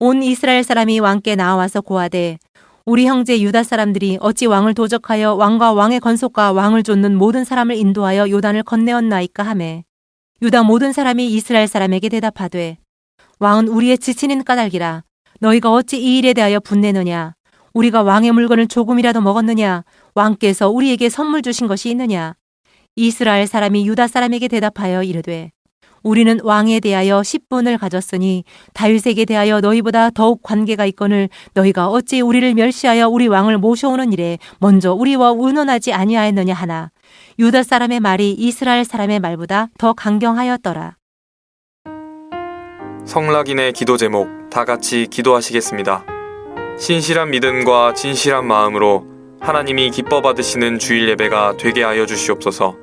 온 이스라엘 사람이 왕께 나와서 고하되 우리 형제 유다 사람들이 어찌 왕을 도적하여 왕과 왕의 건속과 왕을 좇는 모든 사람을 인도하여 요단을 건네었나이까 하매 유다 모든 사람이 이스라엘 사람에게 대답하되 왕은 우리의 지친인 까닭이라. 너희가 어찌 이 일에 대하여 분내느냐. 우리가 왕의 물건을 조금이라도 먹었느냐. 왕께서 우리에게 선물 주신 것이 있느냐. 이스라엘 사람이 유다 사람에게 대답하여 이르되 우리는 왕에 대하여 10분을 가졌으니 다윗에게 대하여 너희보다 더욱 관계가 있거늘 너희가 어찌 우리를 멸시하여 우리 왕을 모셔오는 일에 먼저 우리와 의논하지 아니하였느냐 하나 유다 사람의 말이 이스라엘 사람의 말보다 더 강경하였더라. 성락인의 기도 제목 다 같이 기도하시겠습니다. 신실한 믿음과 진실한 마음으로 하나님이 기뻐 받으시는 주일 예배가 되게 하여 주시옵소서.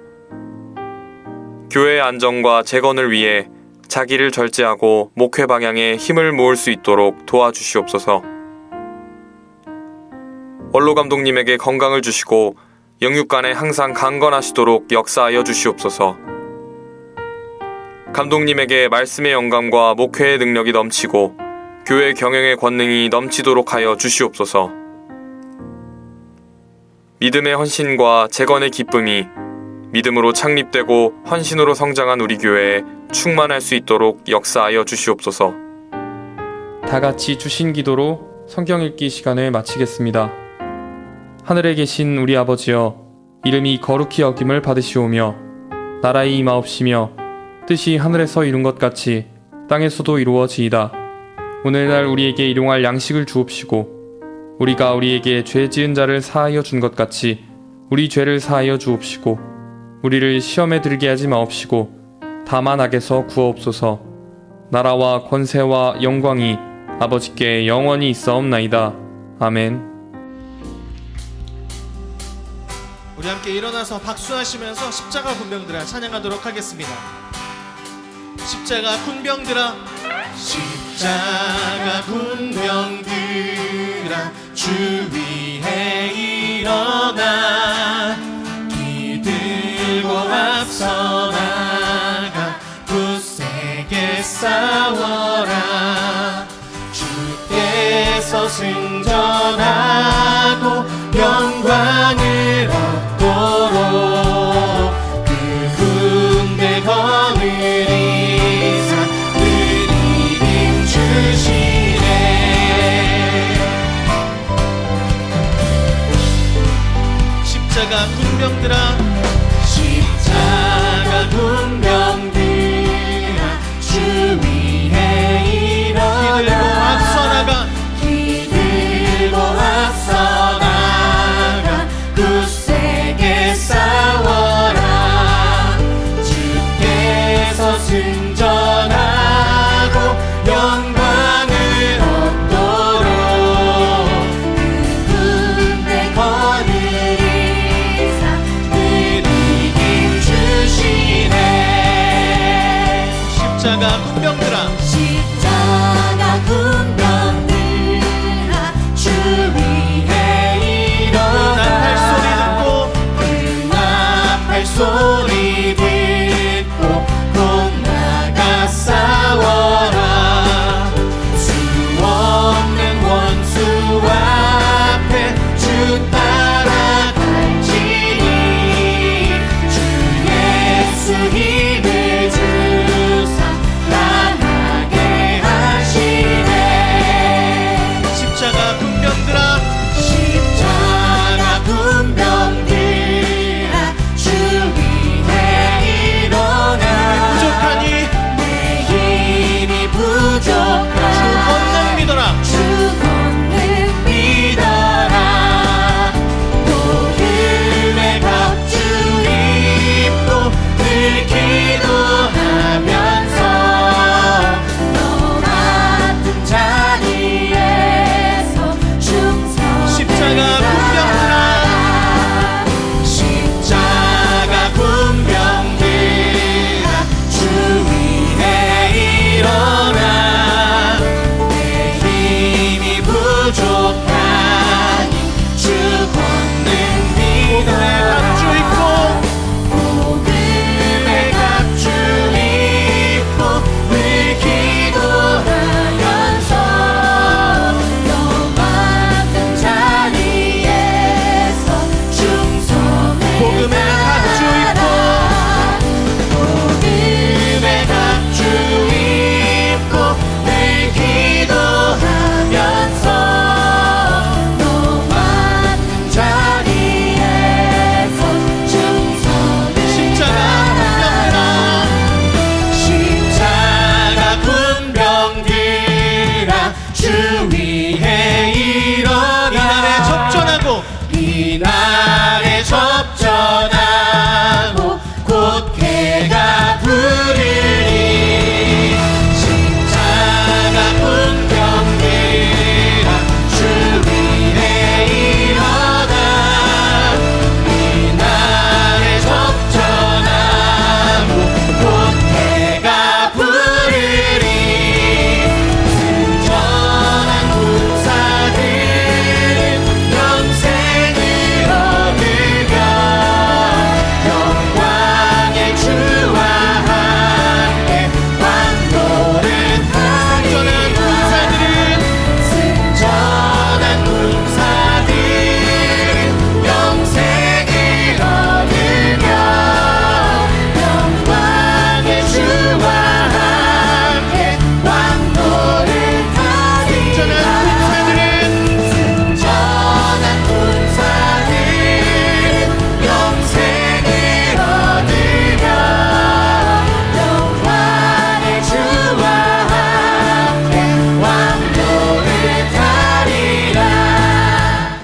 교회의 안정과 재건을 위해 자기를 절제하고 목회 방향에 힘을 모을 수 있도록 도와주시옵소서. 원로 감독님에게 건강을 주시고 영육간에 항상 강건하시도록 역사하여 주시옵소서. 감독님에게 말씀의 영감과 목회의 능력이 넘치고 교회 경영의 권능이 넘치도록 하여 주시옵소서. 믿음의 헌신과 재건의 기쁨이 믿음으로 창립되고 헌신으로 성장한 우리 교회에 충만할 수 있도록 역사하여 주시옵소서. 다 같이 주신 기도로 성경 읽기 시간을 마치겠습니다. 하늘에 계신 우리 아버지여, 이름이 거룩히 여김을 받으시오며 나라의 임하옵시며 뜻이 하늘에서 이룬 것 같이 땅에서도 이루어지이다. 오늘날 우리에게 일용할 양식을 주옵시고 우리가 우리에게 죄 지은 자를 사하여 준 것 같이 우리 죄를 사하여 주옵시고 우리를 시험에 들게 하지 마옵시고 다만 악에서 구하옵소서. 나라와 권세와 영광이 아버지께 영원히 있사옵나이다. 아멘. 우리 함께 일어나서 박수하시면서 십자가 군병들아 찬양하도록 하겠습니다. 십자가 군병들아, 십자가 군병들아, 주 위에 일어나 기들고 앞서 나가 굳세게 싸워라. 주께서 승전하고 영광을 얻도록 그 군대 거느리사 늘 이김 주시네. 십자가 군병들아, 십자가 군병들아, 주 위에 일어나 기들고 앞서 나가 굳세게 싸워라. 주께서 승전하고 영광을 얻도록 그 군대 거느리사 늘 이김 주시네. 십자가 군병들아,